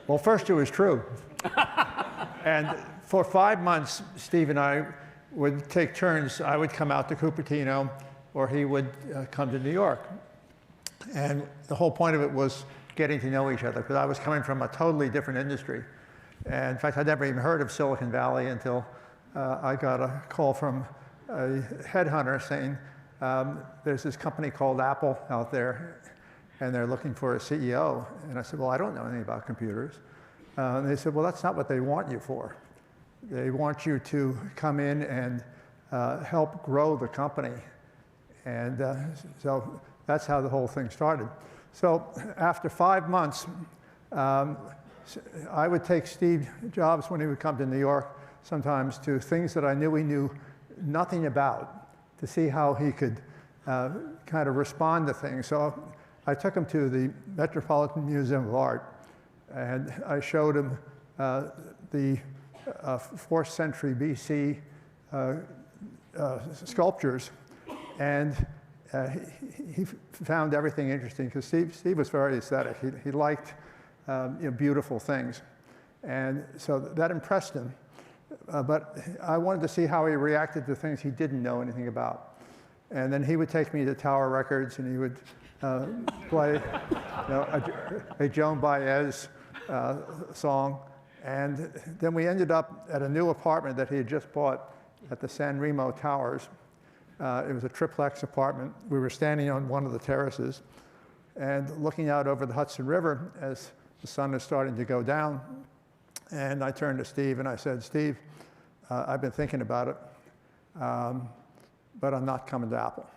Well, first it was true. And for 5 months, Steve and I would take turns. I would come out to Cupertino, or he would come to New York. And the whole point of it was getting to know each other, because I was coming from a totally different industry. And in fact, I'd never even heard of Silicon Valley until I got a call from a headhunter saying, there's this company called Apple out there, and they're looking for a CEO. And I said, well, I don't know anything about computers. And they said, well, that's not what they want you for. They want you to come in and help grow the company. And so that's how the whole thing started. So after 5 months, I would take Steve Jobs when he would come to New York sometimes to things that I knew he knew nothing about, to see how he could kind of respond to things. So I took him to the Metropolitan Museum of Art, and I showed him the 4th century BC sculptures, and he found everything interesting, because Steve was very aesthetic. He liked beautiful things, and so that impressed him. But I wanted to see how he reacted to things he didn't know anything about. And then he would take me to Tower Records, and he would play a Joan Baez song. And then we ended up at a new apartment that he had just bought at the San Remo Towers. It was a triplex apartment. We were standing on one of the terraces and looking out over the Hudson River as the sun is starting to go down. And I turned to Steve and I said, Steve, I've been thinking about it, but I'm not coming to Apple.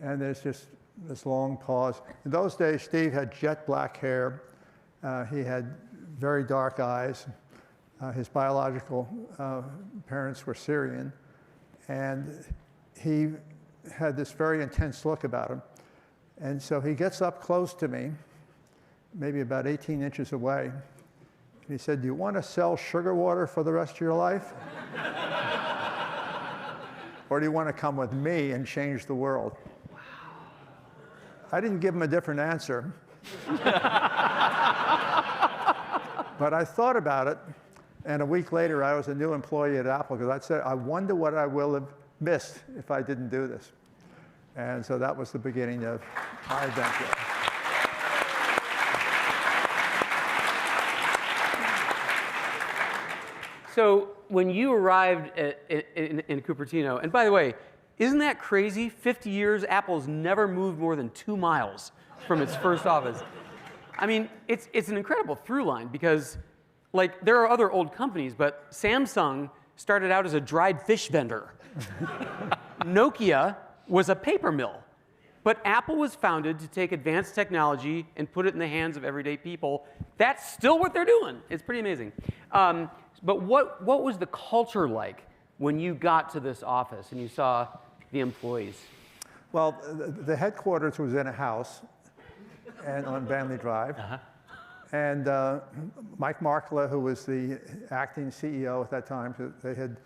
And there's just this long pause. In those days, Steve had jet black hair. He had very dark eyes. His biological parents were Syrian. And he had this very intense look about him. And so he gets up close to me, maybe about 18 inches away. And he said, do you want to sell sugar water for the rest of your life? Or do you want to come with me and change the world? Wow. I didn't give him a different answer. But I thought about it, and a week later I was a new employee at Apple, because I said, I wonder what I will have missed if I didn't do this. And so that was the beginning of my adventure. So when you arrived in Cupertino, and by the way, isn't that crazy? 50 years, Apple's never moved more than 2 miles from its first office. I mean, it's an incredible through line, because like there are other old companies, but Samsung started out as a dried fish vendor. Nokia was a paper mill. But Apple was founded to take advanced technology and put it in the hands of everyday people. That's still what they're doing. It's pretty amazing. But what was the culture like when you got to this office and you saw the employees? Well, the headquarters was in a house and on Banley Drive. And Mike Markkula, who was the acting CEO at that time, so they had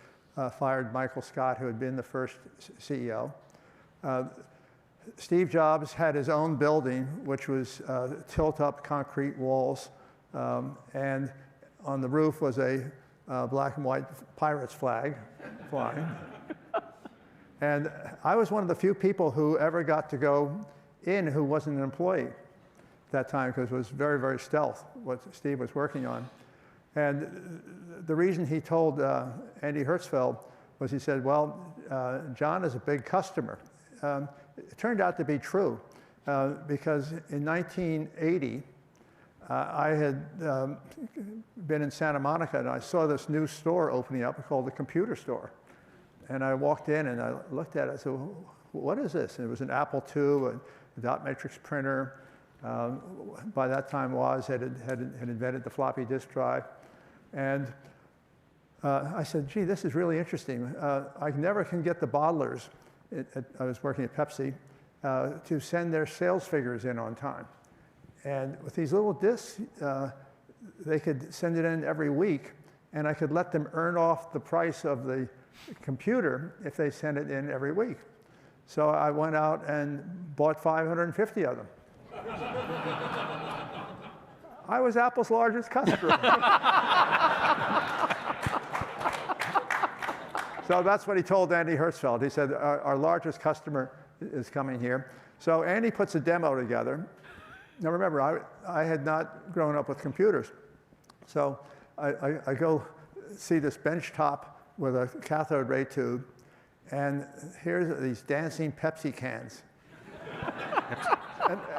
fired Michael Scott, who had been the first CEO. Steve Jobs had his own building, which was tilt-up concrete walls, and on the roof was a black and white Pirates flag flying. And I was one of the few people who ever got to go in who wasn't an employee at that time, because it was very, very stealth what Steve was working on. And the reason he told Andy Hertzfeld was, he said, well, John is a big customer. It turned out to be true, because in 1980, I had been in Santa Monica, and I saw this new store opening up called the Computer Store. And I walked in and I looked at it. I said, well, what is this? And it was an Apple II, a dot matrix printer. By that time, Woz had invented the floppy disk drive. And I said, gee, this is really interesting. I never can get the bottlers, I was working at Pepsi, to send their sales figures in on time. And with these little discs, they could send it in every week, and I could let them earn off the price of the computer if they sent it in every week. So I went out and bought 550 of them. I was Apple's largest customer. So that's what he told Andy Hertzfeld. He said, our largest customer is coming here. So Andy puts a demo together. Now remember, I had not grown up with computers. So I go see this bench top with a cathode ray tube, and here's these dancing Pepsi cans.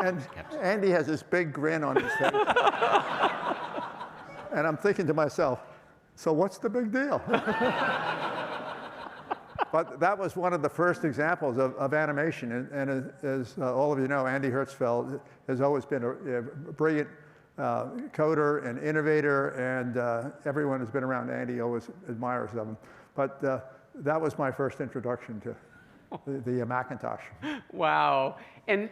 and Andy has this big grin on his face. And I'm thinking to myself, so what's the big deal? But that was one of the first examples of animation. And as all of you know, Andy Hertzfeld has always been a brilliant coder and innovator, and everyone who's been around Andy always admires him. But that was my first introduction to the Macintosh. Wow. And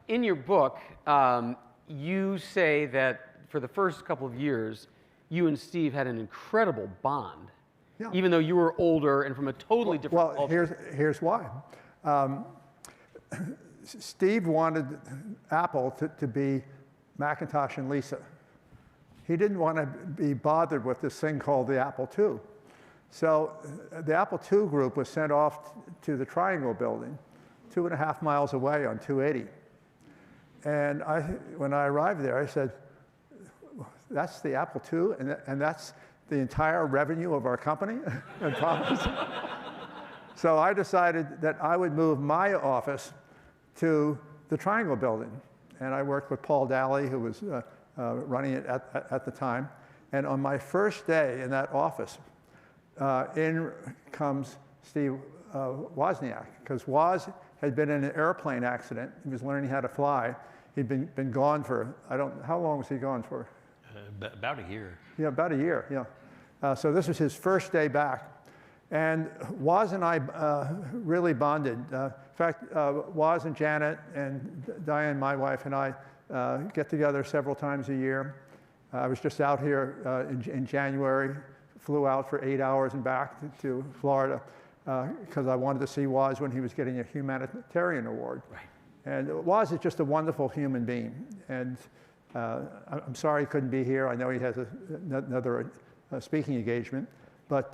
in your book, you say that for the first couple of years, you and Steve had an incredible bond. Yeah. Even though you were older and from a totally different culture. Here's why. Steve wanted Apple to be Macintosh and Lisa. He didn't want to be bothered with this thing called the Apple II. So the Apple II group was sent off to the Triangle building, 2.5 miles away on 280. And when I arrived there, I said, that's the Apple II, and that's the entire revenue of our company and profits. So I decided that I would move my office to the Triangle building. And I worked with Paul Daly, who was running it at the time. And on my first day in that office, in comes Steve Wozniak, because Woz had been in an airplane accident. He was learning how to fly. He'd been gone for, how long was he gone for? About a year. Yeah, about a year, yeah. So this was his first day back. And Woz and I really bonded. In fact, Woz and Janet and Diane, my wife, and I get together several times a year. I was just out here in January, flew out for 8 hours and back to Florida because I wanted to see Woz when he was getting a humanitarian award. Right. And Woz is just a wonderful human being. And I'm sorry he couldn't be here. I know he has another speaking engagement, but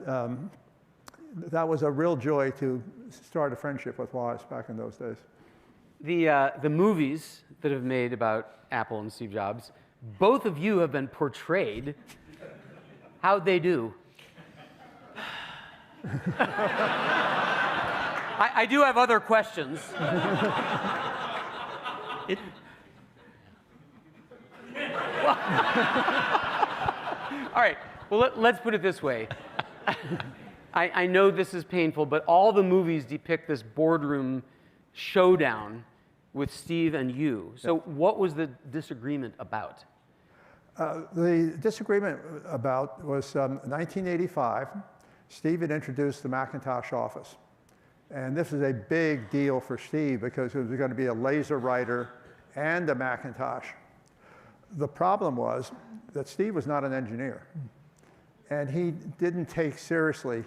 that was a real joy to start a friendship with Woz back in those days. The movies that have made about Apple and Steve Jobs, both of you have been portrayed. How'd they do? I do have other questions. All right. Well, let's put it this way. I know this is painful, but all the movies depict this boardroom showdown with Steve and you. So what was the disagreement about? The disagreement about was 1985. Steve had introduced the Macintosh Office. And this was a big deal for Steve because it was going to be a laser writer and a Macintosh. The problem was that Steve was not an engineer. And he didn't take seriously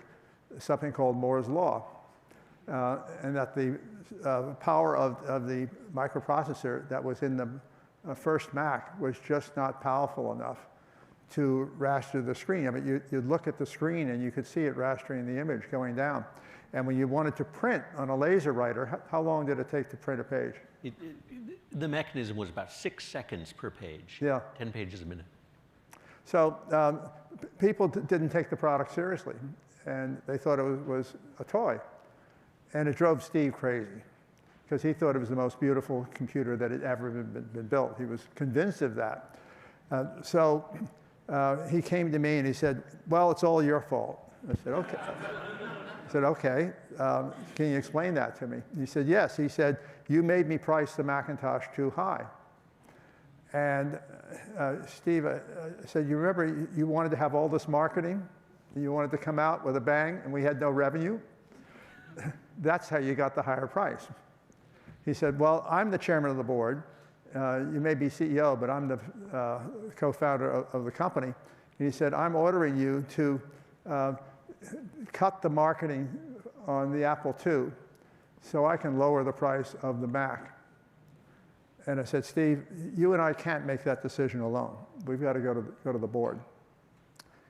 something called Moore's Law. And that the power of the microprocessor that was in the first Mac was just not powerful enough to raster the screen. I mean, you'd look at the screen and you could see it rastering the image going down. And when you wanted to print on a laser writer, how long did it take to print a page? The mechanism was about 6 seconds per page. Yeah. 10 pages a minute. So people didn't take the product seriously, and they thought it was a toy. And it drove Steve crazy, because he thought it was the most beautiful computer that had ever been built. He was convinced of that. So he came to me and he said, well, it's all your fault. I said, okay. I said, okay, can you explain that to me? He said, yes. He said, you made me price the Macintosh too high. And Steve said, you remember you wanted to have all this marketing? You wanted to come out with a bang and we had no revenue? That's how you got the higher price. He said, well, I'm the chairman of the board you may be CEO, but I'm the co-founder of the company. And he said, I'm ordering you to cut the marketing on the Apple II so I can lower the price of the Mac. And I said, Steve, you and I can't make that decision alone. We've got to go to the board.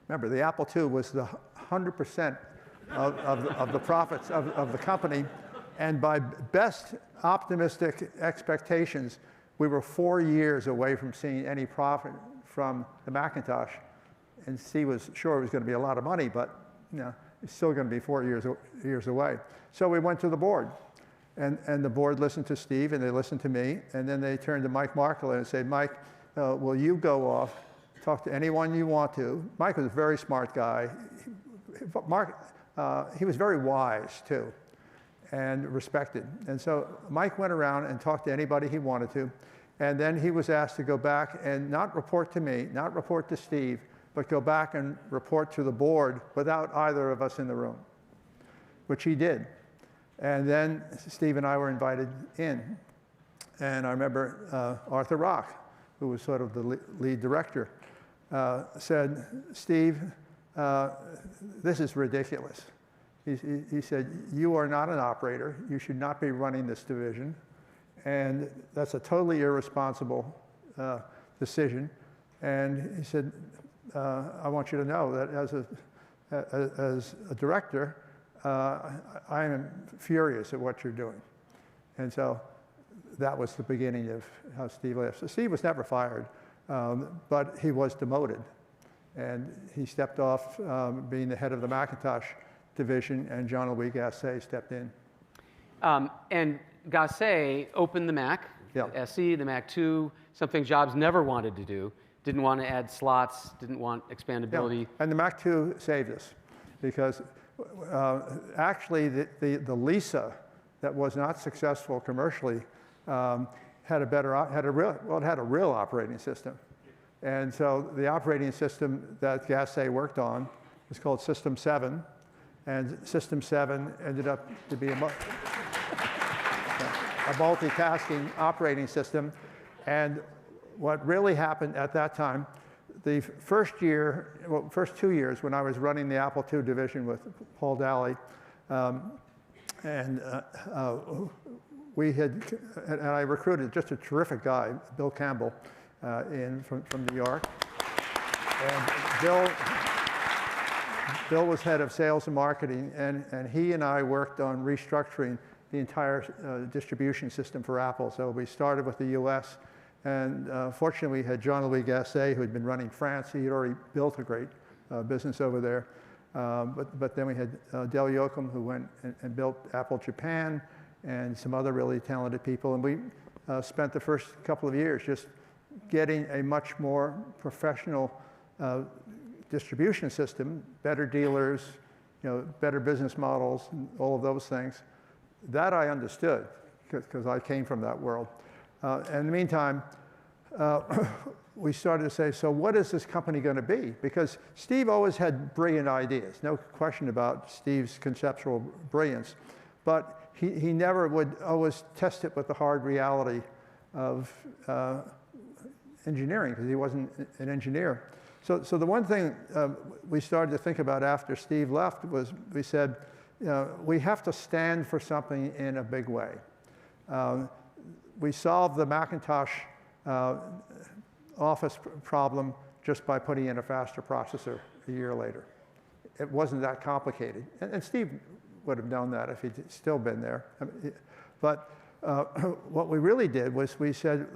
Remember, the Apple II was the 100% of the profits of the company. And by best optimistic expectations, we were 4 years away from seeing any profit from the Macintosh. And Steve was sure it was going to be a lot of money, but it's still going to be 4 years away. So we went to the board. And the board listened to Steve, and they listened to me. And then they turned to Mike Markle and said, Mike, will you go off, talk to anyone you want to? Mike was a very smart guy. He was very wise, too, and respected. And so Mike went around and talked to anybody he wanted to. And then he was asked to go back and not report to me, not report to Steve, but go back and report to the board without either of us in the room, which he did. And then Steve and I were invited in. And I remember Arthur Rock, who was sort of the lead director, said, Steve, this is ridiculous. He said, you are not an operator. You should not be running this division. And that's a totally irresponsible decision. And he said, I want you to know that as a director, I am furious at what you're doing. And so that was the beginning of how Steve left. So Steve was never fired, but he was demoted. And he stepped off being the head of the Macintosh division, and John Louis Gasset stepped in. And Gasset opened the Mac, Yeah. the SE, the Mac II, something Jobs never wanted to do. Didn't want to add slots, didn't want expandability. Yeah. And the Mac II saved us, because actually the Lisa that was not successful commercially had a real operating system. And so the operating system that Gasset worked on was called System 7, and System 7 ended up to be a multitasking operating system. And what really happened at that time, the first 2 years when I was running the Apple II division with Paul Daly, and I recruited just a terrific guy, Bill Campbell, from New York. And Bill was head of sales and marketing, and he and I worked on restructuring the entire distribution system for Apple. So we started with the US, and fortunately we had Jean Louis Gasset, who had been running France. He had already built a great business over there. But then we had Del Yoakum, who went and built Apple Japan, and some other really talented people. And we spent the first couple of years just getting a much more professional distribution system, better dealers, better business models, and all of those things. That I understood, because I came from that world. In the meantime, we started to say, so what is this company going to be? Because Steve always had brilliant ideas, no question about Steve's conceptual brilliance, but he never would always test it with the hard reality of engineering, because he wasn't an engineer. So the one thing we started to think about after Steve left was, we said, we have to stand for something in a big way. We solved the Macintosh Office problem just by putting in a faster processor a year later. It wasn't that complicated. And Steve would have known that if he'd still been there. But what we really did was we said,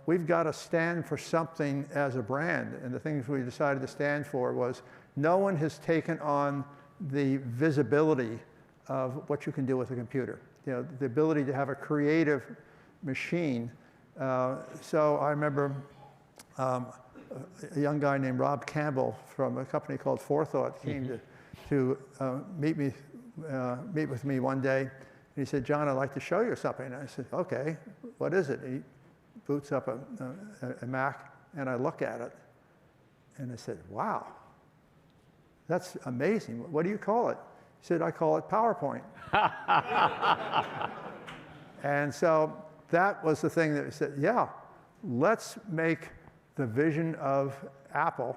we've got to stand for something as a brand. And the things we decided to stand for was, no one has taken on the visibility of what you can do with a computer. The ability to have a creative machine. So I remember a young guy named Rob Campbell from a company called Forethought came to meet with me one day. And he said, John, I'd like to show you something. And I said, okay, what is it? He boots up a Mac, and I look at it. And I said, wow, that's amazing. What do you call it? He said, I call it PowerPoint. And so that was the thing that we said, yeah, let's make the vision of Apple,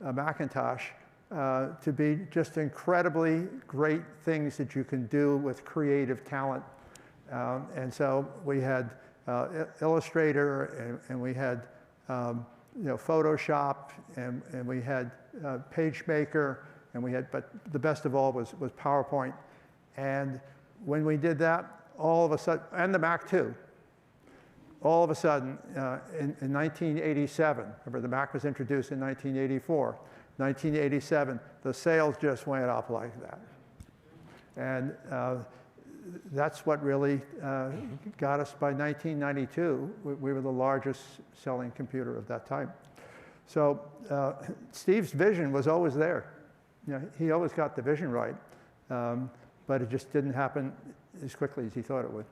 Macintosh, to be just incredibly great things that you can do with creative talent. And so we had Illustrator, and we had Photoshop, and we had PageMaker, and we had, but the best of all was PowerPoint. And when we did that, all of a sudden, and the Mac too, all of a sudden, in 1987, remember the Mac was introduced in 1984, 1987, the sales just went up like that. And that's what really got us. By 1992, we were the largest selling computer of that time. So Steve's vision was always there. He always got the vision right, but it just didn't happen as quickly as he thought it would.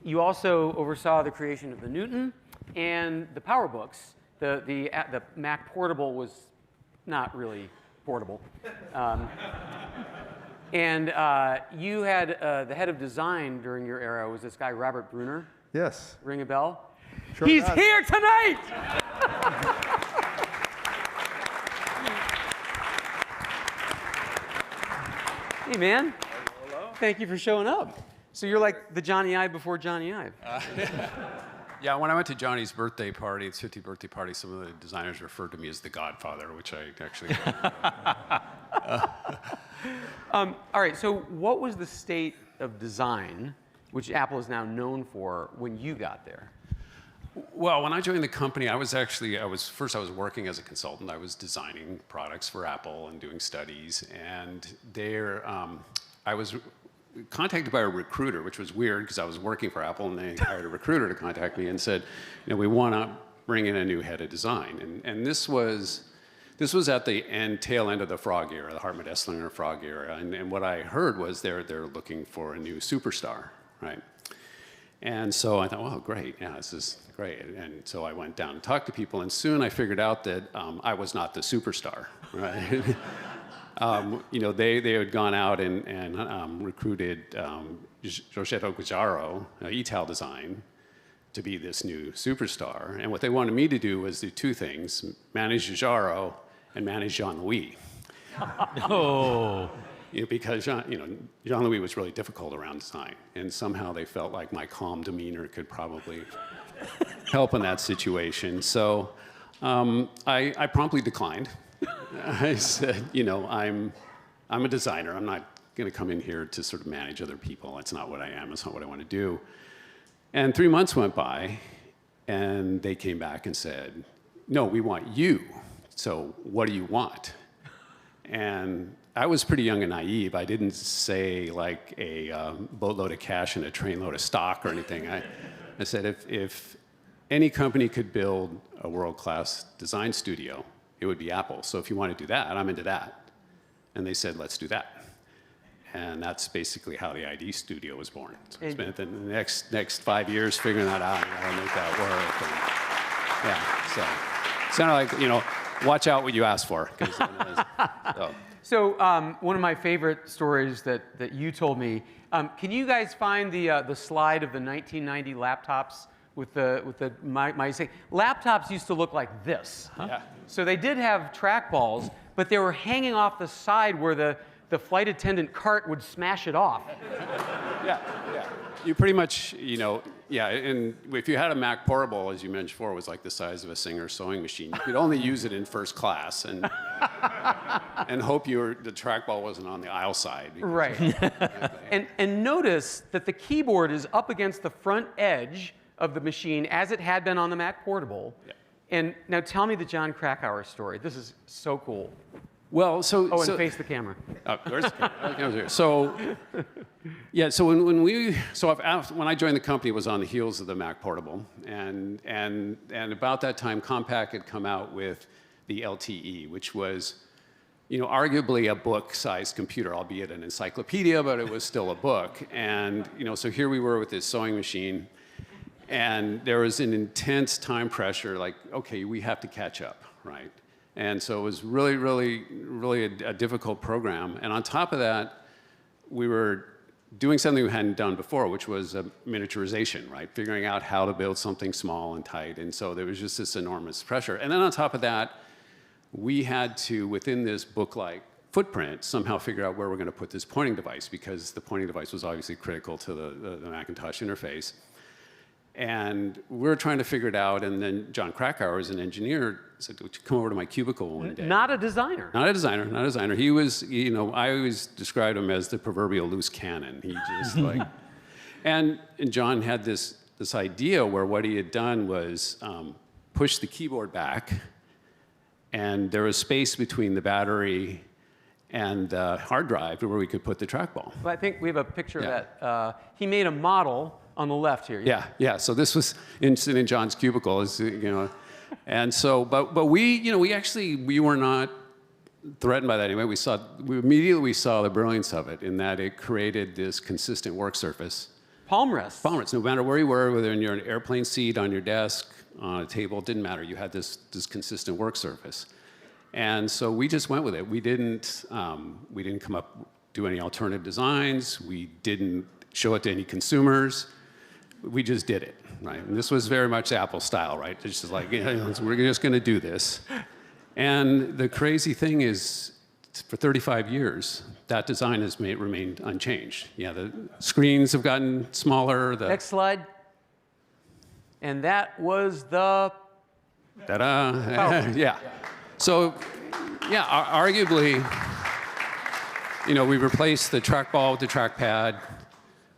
You also oversaw the creation of the Newton and the PowerBooks. The Mac Portable was not really portable. And you had the head of design during your era was this guy, Robert Bruner. Yes. Ring a bell? Sure He's does. here tonight! Hey, man. Hello. Thank you for showing up. So you're like the Johnny Ive before Johnny Ive. Yeah, when I went to Johnny's birthday party, his 50th birthday party, some of the designers referred to me as the Godfather, which I actually. All right, so what was the state of design, which Apple is now known for, when you got there? Well, when I joined the company, I was working as a consultant. I was designing products for Apple and doing studies, and there I was contacted by a recruiter, which was weird because I was working for Apple, and they hired a recruiter to contact me and said, we want to bring in a new head of design. And this was at the tail end of the Frog era, the Hartmut Esslinger Frog era. And what I heard was they're looking for a new superstar, right? And so I thought, well, great, yeah, this is great. And so I went down and talked to people, and soon I figured out that I was not the superstar, right? They had gone out and recruited Giorgetto Guajaro, Ital Design, to be this new superstar. And what they wanted me to do was do two things: manage Guajaro and manage Jean-Louis. Oh. Because Jean-Louis was really difficult around design, and somehow they felt like my calm demeanor could probably help in that situation. So I promptly declined. I said, I'm a designer. I'm not going to come in here to sort of manage other people. That's not what I am. That's not what I want to do. And 3 months went by, and they came back and said, no, we want you. So what do you want? And I was pretty young and naive. I didn't say like a boatload of cash and a trainload of stock or anything. I said, if any company could build a world-class design studio, it would be Apple. So if you want to do that, I'm into that. And they said, let's do that. And that's basically how the ID Studio was born. So I spent the next 5 years figuring that out and how to make that work. And, yeah, so sounded like, watch out what you ask for. So one of my favorite stories that you told me, can you guys find the slide of the 1990 laptops with my laptops used to look like this. Huh? Yeah. So they did have trackballs, but they were hanging off the side where the flight attendant cart would smash it off. Yeah. You pretty much, yeah, and if you had a Mac Portable, as you mentioned before, it was like the size of a Singer sewing machine. You could only use it in first class and hope the trackball wasn't on the aisle side. Right. and notice that the keyboard is up against the front edge of the machine as it had been on the Mac Portable. Yeah. And now tell me the John Krakauer story. This is so cool. Well, and face the camera. Where's the camera? So, yeah. So when I joined the company, it was on the heels of the Mac Portable, and about that time, Compaq had come out with the LTE, which was, arguably a book-sized computer, albeit an encyclopedia, but it was still a book. And so here we were with this sewing machine, and there was an intense time pressure. Like, okay, we have to catch up, right? And so it was really, really, really a difficult program. And on top of that, we were doing something we hadn't done before, which was miniaturization, right? Figuring out how to build something small and tight. And so there was just this enormous pressure. And then on top of that, we had to, within this book-like footprint, somehow figure out where we're going to put this pointing device, because the pointing device was obviously critical to the Macintosh interface. And we were trying to figure it out, and then John Krakauer, as an engineer, said, "Would you come over to my cubicle one day?" Not a designer. Not a designer, not a designer. He was, you know, I always described him as the proverbial loose cannon. He just like, and John had this idea where what he had done was push the keyboard back, and there was space between the battery and the hard drive where we could put the trackball. Well, I think we have a picture of that. He made a model on the left here. Yeah. So this was in John's cubicle, you know, and so, but we, you know, we were not threatened by that anyway. We immediately saw the brilliance of it in that it created this consistent work surface. Palm rests. Palm rests. No matter where you were, whether in your airplane seat, on your desk, on a table, it didn't matter. You had this consistent work surface. And so we just went with it. We didn't do any alternative designs. We didn't show it to any consumers. We just did it, right? And this was very much Apple style, right? It's just like, you know, we're just going to do this. And the crazy thing is, for 35 years, that design has remained unchanged. Yeah, the screens have gotten smaller. Next slide. And that was the... Ta-da! Yeah. So, yeah, arguably, you know, we replaced the trackball with the trackpad.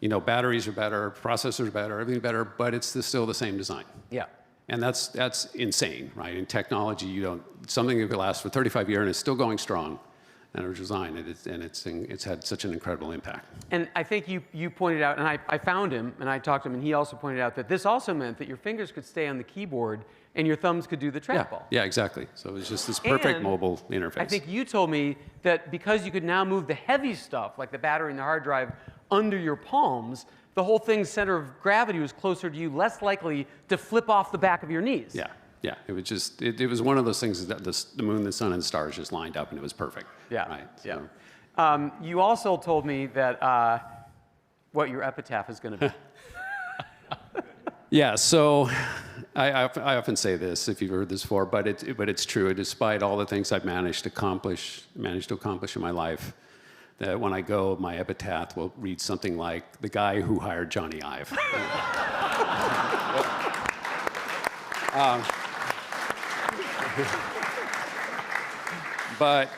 You know, batteries are better, processors are better, everything's better, but it's still the same design. Yeah. And that's insane, right? In technology, something that could last for 35 years and it's still going strong in our design, and it's had such an incredible impact. And I think you pointed out, and I found him, and I talked to him, and he also pointed out that this also meant that your fingers could stay on the keyboard and your thumbs could do the trackball. Yeah, exactly. So it was just this perfect mobile interface. I think you told me that because you could now move the heavy stuff, like the battery and the hard drive, under your palms, the whole thing's center of gravity was closer to you, less likely to flip off the back of your knees. Yeah. It was just, it was one of those things that the moon, the sun, and the stars just lined up, and it was perfect. Yeah. Right. So. Yeah. You also told me that what your epitaph is going to be. Yeah. So I often say this, if you've heard this before, but it's true. Despite all the things I've managed to accomplish in my life, that when I go, my epitaph will read something like, "The guy who hired Johnny Ive."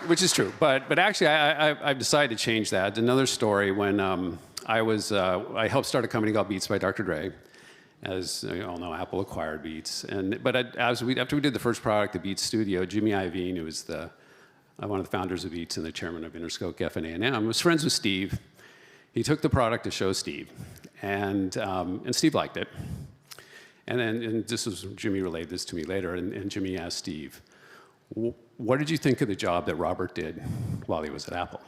Which is true. But actually, I've decided to change that. Another story, when I helped start a company called Beats by Dr. Dre. As you all know, Apple acquired Beats. After we did the first product, the Beats Studio, Jimmy Iovine, who was one of the founders of Beats and the chairman of Interscope F&A&M, was friends with Steve. He took the product to show Steve, and Steve liked it. And this was, Jimmy relayed this to me later, and Jimmy asked Steve, "What did you think of the job that Robert did while he was at Apple?"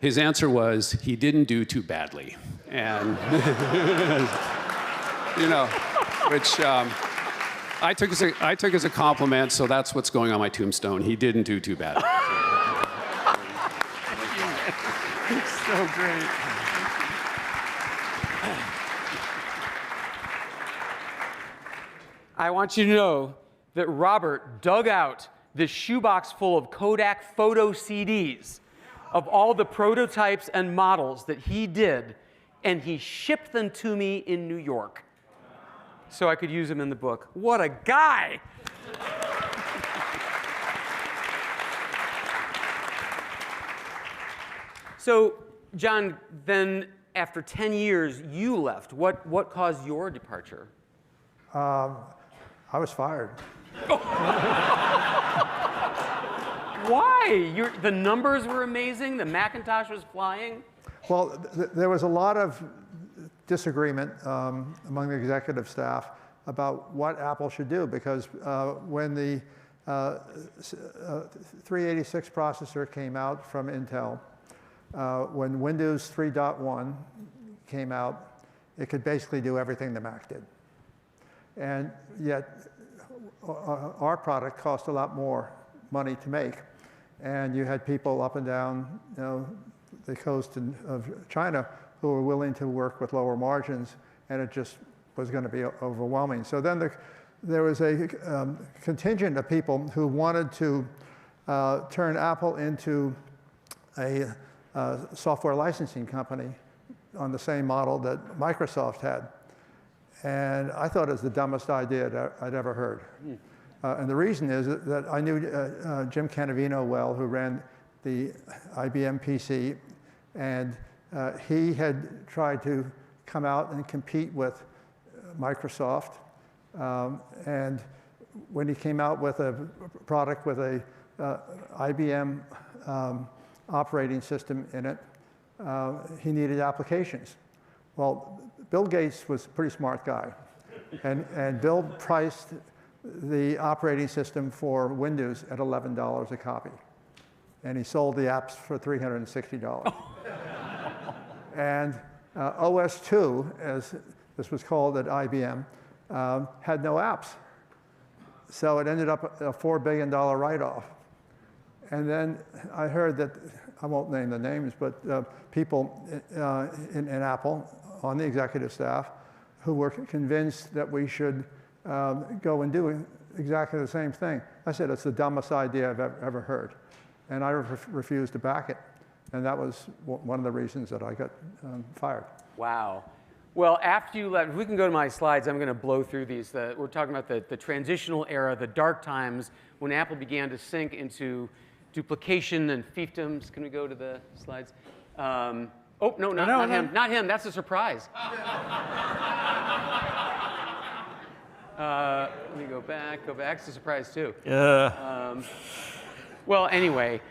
His answer was, "He didn't do too badly." And, you know, which I took as a compliment, so that's what's going on my tombstone. He didn't do too badly. It's so great. I want you to know that Robert dug out this shoebox full of Kodak photo CDs of all the prototypes and models that he did, and he shipped them to me in New York so I could use them in the book. What a guy! So, John, then after 10 years, you left. What caused your departure? I was fired. Why? The numbers were amazing. The Macintosh was flying. Well, there was a lot of disagreement among the executive staff about what Apple should do, because when the 386 processor came out from Intel, when Windows 3.1 came out, it could basically do everything the Mac did. And yet, our product cost a lot more money to make. And you had people up and down, the coast of China who were willing to work with lower margins, and it just was going to be overwhelming. So then there was a contingent of people who wanted to turn Apple into a software licensing company on the same model that Microsoft had. And I thought it was the dumbest idea I'd ever heard. And the reason is that I knew Jim Cannavino well, who ran the IBM PC, and he had tried to come out and compete with Microsoft. And when he came out with a product with a IBM operating system in it, he needed applications. Well, Bill Gates was a pretty smart guy. And Bill priced the operating system for Windows at $11 a copy. And he sold the apps for $360. And OS2, as this was called at IBM, had no apps. So it ended up a $4 billion write-off. And then I heard that, I won't name the names, but people in Apple on the executive staff who were convinced that we should go and do exactly the same thing. I said, it's the dumbest idea I've ever heard. And I refused to back it. And that was one of the reasons that I got fired. Wow. Well, after you left, if we can go to my slides, I'm going to blow through these. We're talking about the transitional era, the dark times, when Apple began to sink into duplication and fiefdoms. Can we go to the slides? Oh, no, not him. Not him. That's a surprise. Let me go back. It's a surprise, too. Well, anyway,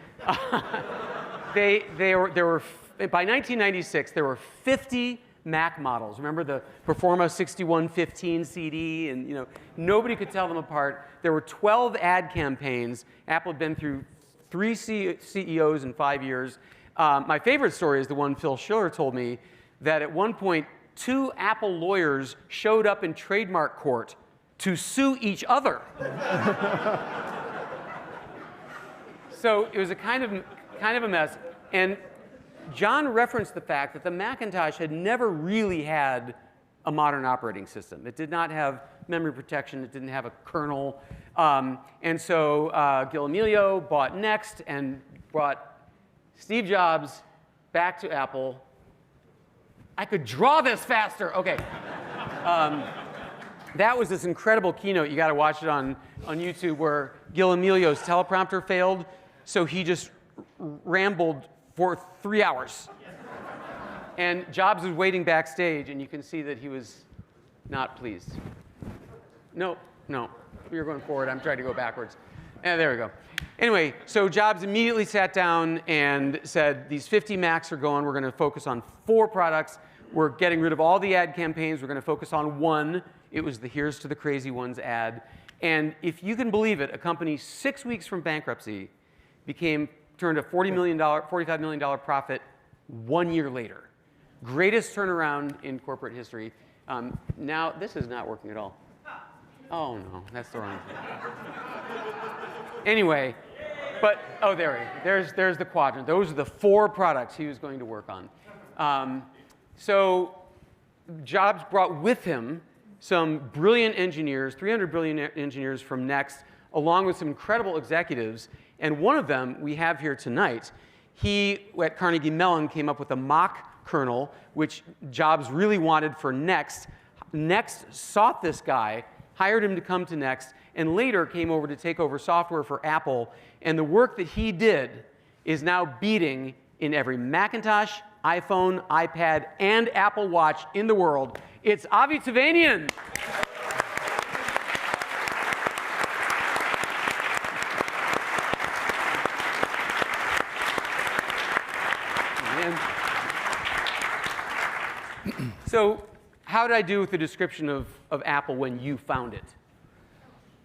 there were by 1996, there were 50 Mac models. Remember the Performa 6115 CD? And nobody could tell them apart. There were 12 ad campaigns. Apple had been through 3 CEOs in 5 years. My favorite story is the one Phil Schiller told me, that at one point, 2 Apple lawyers showed up in trademark court to sue each other. So it was a kind of a mess. And John referenced the fact that the Macintosh had never really had a modern operating system. It did not have memory protection. It didn't have a kernel. And so Gil Amelio bought Next and brought Steve Jobs back to Apple. I could draw this faster. OK. That was this incredible keynote. You got to watch it on YouTube, where Gil Amelio's teleprompter failed. So he just rambled for 3 hours. And Jobs was waiting backstage, and you can see that he was not pleased. No, you're going forward. I'm trying to go backwards. And there we go. Anyway, so Jobs immediately sat down and said, these 50 Macs are going. We're going to focus on 4 products. We're getting rid of all the ad campaigns. We're going to focus on one. It was the Here's to the Crazy Ones ad. And if you can believe it, a company 6 weeks from bankruptcy turned a $45 million profit 1 year later. Greatest turnaround in corporate history. Now, this is not working at all. Oh, no, that's the wrong thing. Anyway, there's the quadrant. Those are the 4 products he was going to work on. So Jobs brought with him some brilliant engineers, 300 brilliant engineers from Next, along with some incredible executives. And one of them we have here tonight. He, at Carnegie Mellon, came up with a mock kernel, which Jobs really wanted for Next. Next sought this guy, hired him to come to Next, and later came over to take over software for Apple. And the work that he did is now beating in every Macintosh, iPhone, iPad, and Apple Watch in the world. It's Avie Tevanian. So how did I do with the description of Apple when you found it?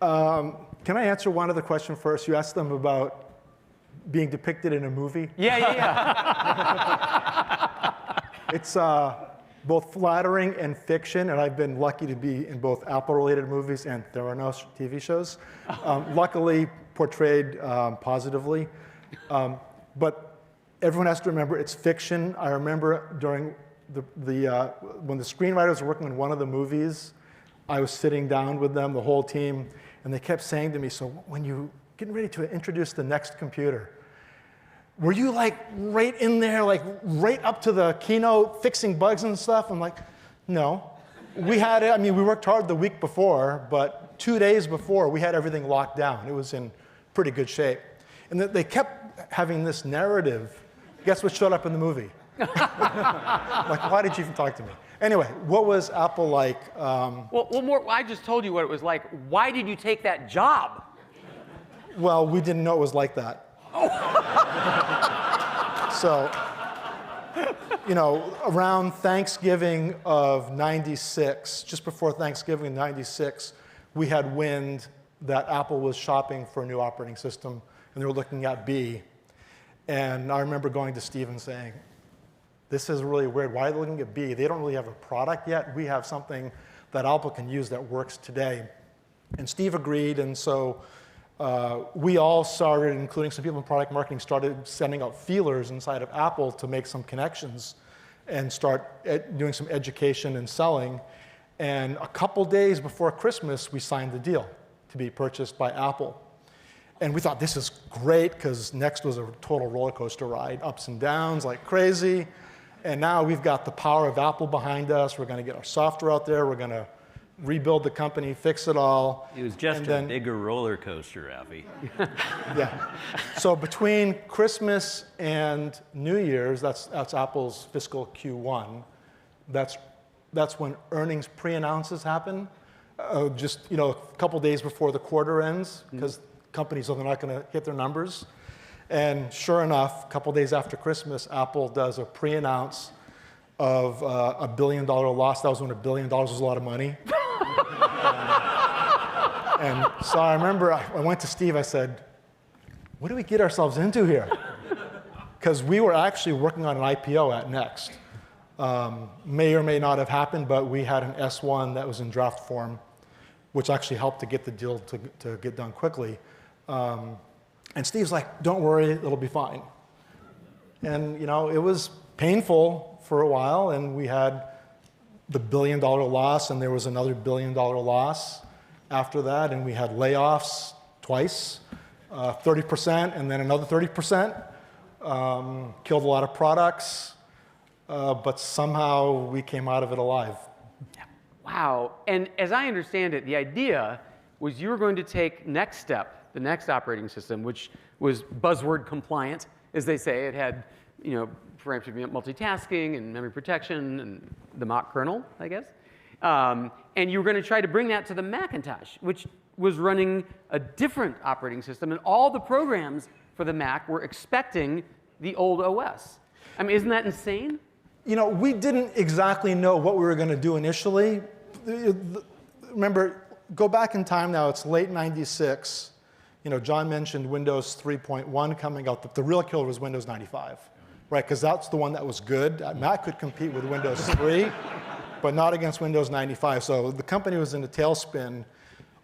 Can I answer one other question first? You asked them about being depicted in a movie. Yeah. It's both flattering and fiction, and I've been lucky to be in both Apple-related movies and Theranos TV shows. Luckily portrayed positively. But everyone has to remember it's fiction. I remember during when the screenwriters were working on one of the movies, I was sitting down with them, the whole team, and they kept saying to me, so when you getting ready to introduce the next computer, were you like right in there, like right up to the keynote, fixing bugs and stuff? I'm like, no. We had it, I mean, we worked hard the week before, but 2 days before, we had everything locked down. It was in pretty good shape. And they kept having this narrative. Guess what showed up in the movie? Like, why did you even talk to me? Anyway, what was Apple like? I just told you what it was like. Why did you take that job? Well, we didn't know it was like that. So, you know, around Thanksgiving of '96, just before Thanksgiving in '96, we had wind that Apple was shopping for a new operating system, and they were looking at B. And I remember going to Steve and saying, this is really weird. Why are they looking at B? They don't really have a product yet. We have something that Apple can use that works today. And Steve agreed, and so we all started, including some people in product marketing, started sending out feelers inside of Apple to make some connections and start doing some education and selling. And a couple days before Christmas, we signed the deal to be purchased by Apple. And we thought, this is great, because Next was a total roller coaster ride, ups and downs like crazy. And now we've got the power of Apple behind us. We're going to get our software out there. We're going to rebuild the company, fix it all. It was just a bigger roller coaster, Avie. Yeah. So between Christmas and New Year's, that's Apple's fiscal Q1, that's when earnings pre-announces happen. Just, you know, a couple days before the quarter ends, because companies are not going to hit their numbers. And sure enough, a couple days after Christmas, Apple does a pre-announce of a $1 billion loss. That was when $1 billion was a lot of money. And so I remember I went to Steve, I said, what do we get ourselves into here? Because we were actually working on an IPO at Next. May or may not have happened, but we had an S1 that was in draft form, which actually helped to get the deal to get done quickly. And Steve's like, don't worry, it'll be fine. And you know, it was painful for a while, and we had the $1 billion loss, and there was another $1 billion loss after that, and we had layoffs twice, 30%, and then another 30%. Killed a lot of products, but somehow we came out of it alive. Wow. And as I understand it, the idea was you were going to take Next Step, the Next operating system, which was buzzword compliant, as they say. It had, you know, preemptive multitasking and memory protection and the Mach kernel, I guess. And you were going to try to bring that to the Macintosh, which was running a different operating system, and all the programs for the Mac were expecting the old OS. I mean, isn't that insane? You know, we didn't exactly know what we were going to do initially. Remember, go back in time now, it's late '96. You know, John mentioned Windows 3.1 coming out. The real killer was Windows 95, right? Because that's the one that was good. Mac could compete with Windows 3, but not against Windows 95. So the company was in a tailspin.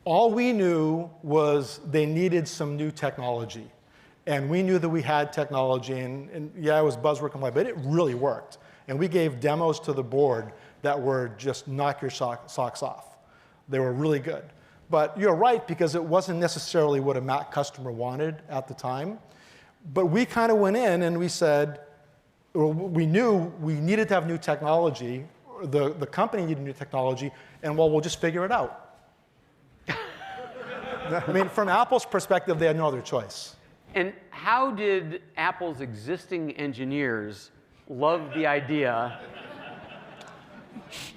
All we knew was they needed some new technology. And we knew that we had technology, and yeah, it was buzzword compliant, but it really worked. And we gave demos to the board that were just knock your socks off. They were really good. But you're right, because it wasn't necessarily what a Mac customer wanted at the time. But we kind of went in and we said, well, we knew we needed to have new technology, the company needed new technology, and well, we'll just figure it out. I mean, from Apple's perspective, they had no other choice. And how did Apple's existing engineers love the idea?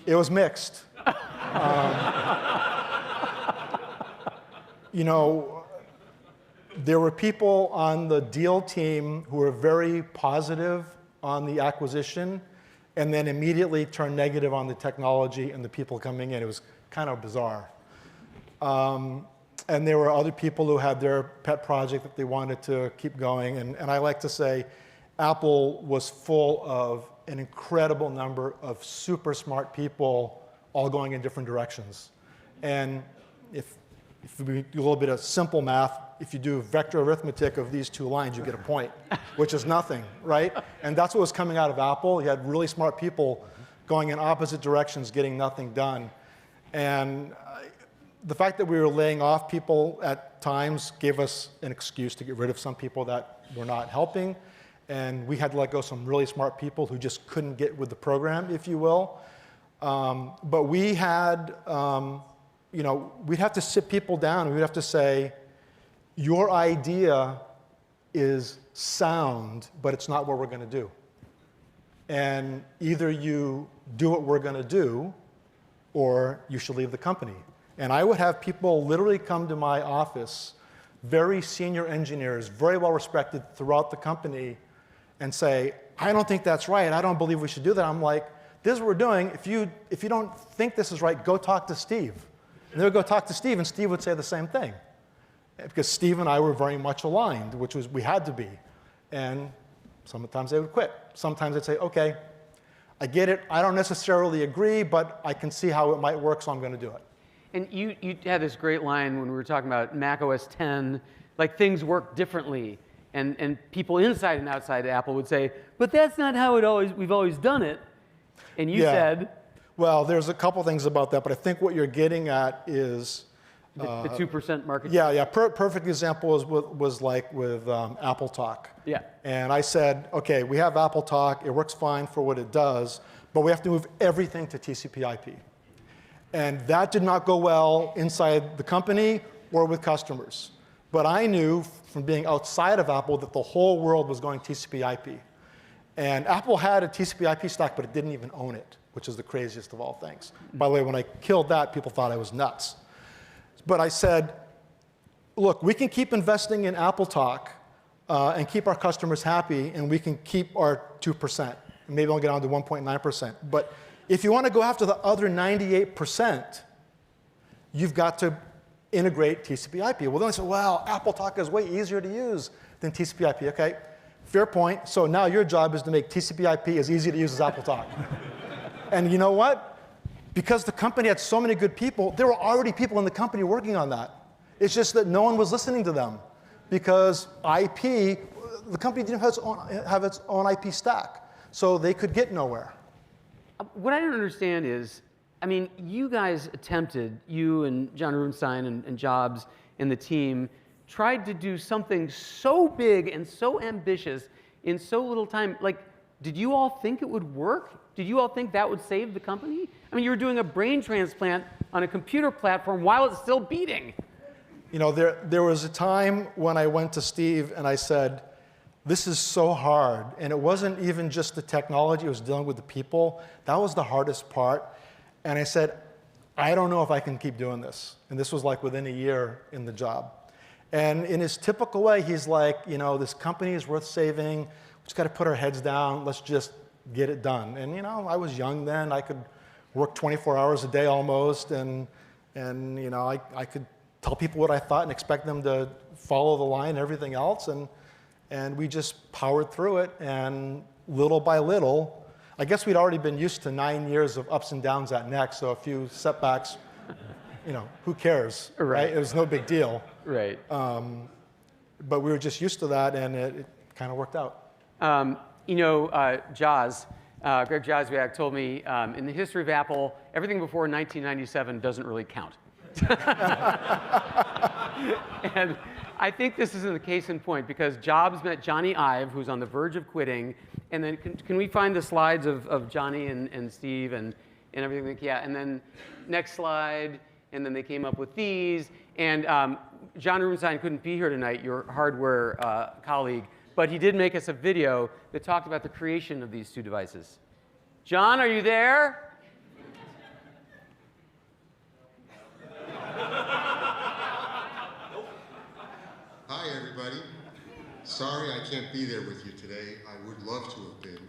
It was mixed. You know, there were people on the deal team who were very positive on the acquisition and then immediately turned negative on the technology and the people coming in. It was kind of bizarre. And there were other people who had their pet project that they wanted to keep going. And I like to say Apple was full of an incredible number of super smart people all going in different directions. And if we do a little bit of simple math, if you do vector arithmetic of these two lines, you get a point, which is nothing, right? And that's what was coming out of Apple. You had really smart people going in opposite directions, getting nothing done. And the fact that we were laying off people at times gave us an excuse to get rid of some people that were not helping. And we had to let go some really smart people who just couldn't get with the program, if you will. But we had, we'd have to sit people down and we'd have to say, your idea is sound, but it's not what we're going to do. And either you do what we're going to do, or you should leave the company. And I would have people literally come to my office, very senior engineers, very well respected throughout the company, and say, I don't think that's right. I don't believe we should do that. I'm like, this is what we're doing. If you don't think this is right, go talk to Steve. And they would go talk to Steve, and Steve would say the same thing. Because Steve and I were very much aligned, which was we had to be. And sometimes they would quit. Sometimes they'd say, OK, I get it. I don't necessarily agree, but I can see how it might work, so I'm going to do it. And you had this great line when we were talking about Mac OS 10, like things work differently. And people inside and outside Apple would say, but that's not how we've always done it. And you said? Well, there's a couple things about that, but I think what you're getting at is the 2% market share. Yeah. Perfect example was like with Apple Talk. Yeah. And I said, OK, we have Apple Talk. It works fine for what it does, but we have to move everything to TCP/IP. And that did not go well inside the company or with customers. But I knew from being outside of Apple that the whole world was going TCP/IP. And Apple had a TCP/IP stack, but it didn't even own it, which is the craziest of all things. By the way, when I killed that, people thought I was nuts. But I said, look, we can keep investing in Apple Talk and keep our customers happy, and we can keep our 2%. Maybe we'll get down to 1.9%. But if you want to go after the other 98%, you've got to integrate TCP/IP. Well, then I said, well, Apple Talk is way easier to use than TCP/IP. OK, fair point. So now your job is to make TCP/IP as easy to use as Apple Talk. And you know what? Because the company had so many good people, there were already people in the company working on that. It's just that no one was listening to them. Because IP, the company didn't have its own IP stack. So they could get nowhere. What I don't understand is, I mean, you guys attempted, you and John Rubinstein and Jobs and the team tried to do something so big and so ambitious in so little time. Like, did you all think it would work? Did you all think that would save the company? I mean, you were doing a brain transplant on a computer platform while it's still beating. You know, there was a time when I went to Steve and I said, this is so hard. And it wasn't even just the technology, it was dealing with the people. That was the hardest part. And I said, I don't know if I can keep doing this. And this was like within a year in the job. And in his typical way, he's like, you know, this company is worth saving. We just got to put our heads down. Let's just get it done. And, you know, I was young then. I could work 24 hours a day almost. And you know, I could tell people what I thought and expect them to follow the line and everything else. And we just powered through it. And little by little, I guess we'd already been used to 9 years of ups and downs at NEC. So a few setbacks, you know, who cares, right? It was no big deal. Right. But we were just used to that, and it kind of worked out. You know, Jaws, Greg Joswiak told me in the history of Apple, everything before 1997 doesn't really count. And I think this is the case in point, because Jobs met Johnny Ive, who's on the verge of quitting. And then can we find the slides of Johnny and Steve and everything? Yeah, and then next slide. And then they came up with these. And John Rubinstein couldn't be here tonight, your hardware colleague, but he did make us a video that talked about the creation of these two devices. John, are you there? Hi, everybody. Sorry I can't be there with you today. I would love to have been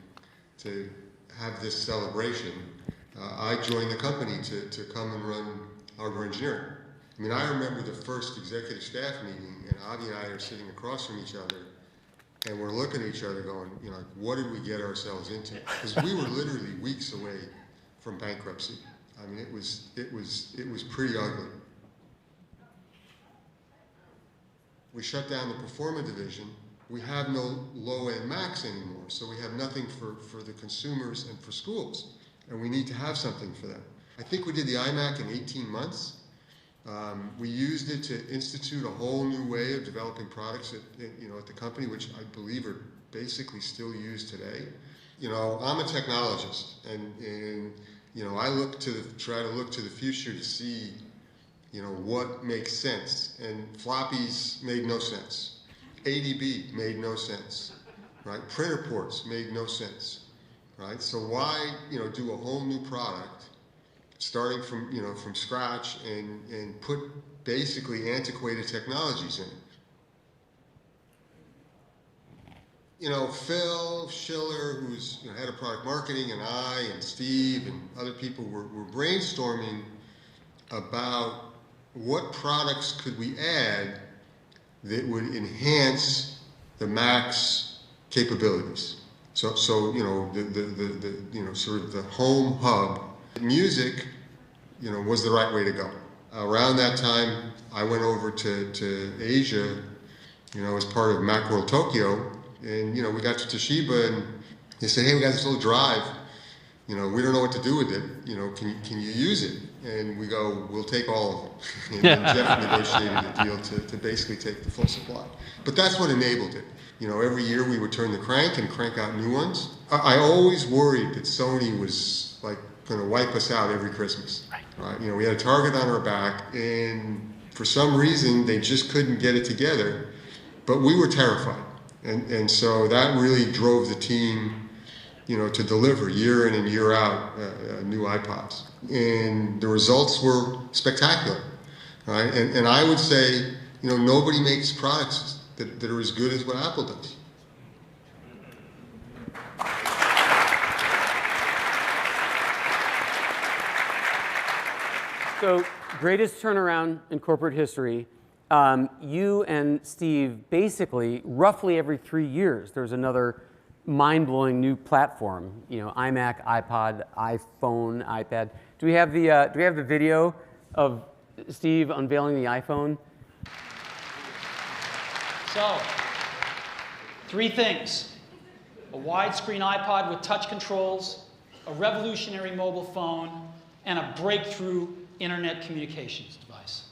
to have this celebration. I joined the company to come and run Hardware Engineering. I mean, I remember the first executive staff meeting, and Avie and I are sitting across from each other, and we're looking at each other going, you know, what did we get ourselves into? Because we were literally weeks away from bankruptcy. I mean, it was pretty ugly. We shut down the Performa division. We have no low-end Macs anymore, so we have nothing for the consumers and for schools, and we need to have something for them. I think we did the iMac in 18 months. We used it to institute a whole new way of developing products at the company, which I believe are basically still used today. I'm a technologist, and I try to look to the future to see, what makes sense. And floppies made no sense. ADB made no sense, right? Printer ports made no sense, right? So why, do a whole new product, starting from scratch and put basically antiquated technologies in? Phil Schiller, who's head of product marketing, and I and Steve and other people were brainstorming about what products could we add that would enhance the Mac's capabilities. So sort of the home hub. Music, was the right way to go. Around that time, I went over to Asia, as part of Macworld Tokyo, and we got to Toshiba, and they said, "Hey, we got this little drive. We don't know what to do with it. Can you use it?" And we go, "We'll take all of them." And then Jeff negotiated a deal to basically take the full supply. But that's what enabled it. Every year we would turn the crank and crank out new ones. I always worried that Sony was like going to wipe us out every Christmas. Right? We had a target on our back, and for some reason they just couldn't get it together. But we were terrified, and so that really drove the team, to deliver year in and year out new iPods. And the results were spectacular, right? And I would say, nobody makes products that are as good as what Apple does. So, greatest turnaround in corporate history. You and Steve, basically, roughly every 3 years, there's another mind-blowing new platform. iMac, iPod, iPhone, iPad. Do we have the video of Steve unveiling the iPhone? So, 3 things: a widescreen iPod with touch controls, a revolutionary mobile phone, and a breakthrough internet communications device.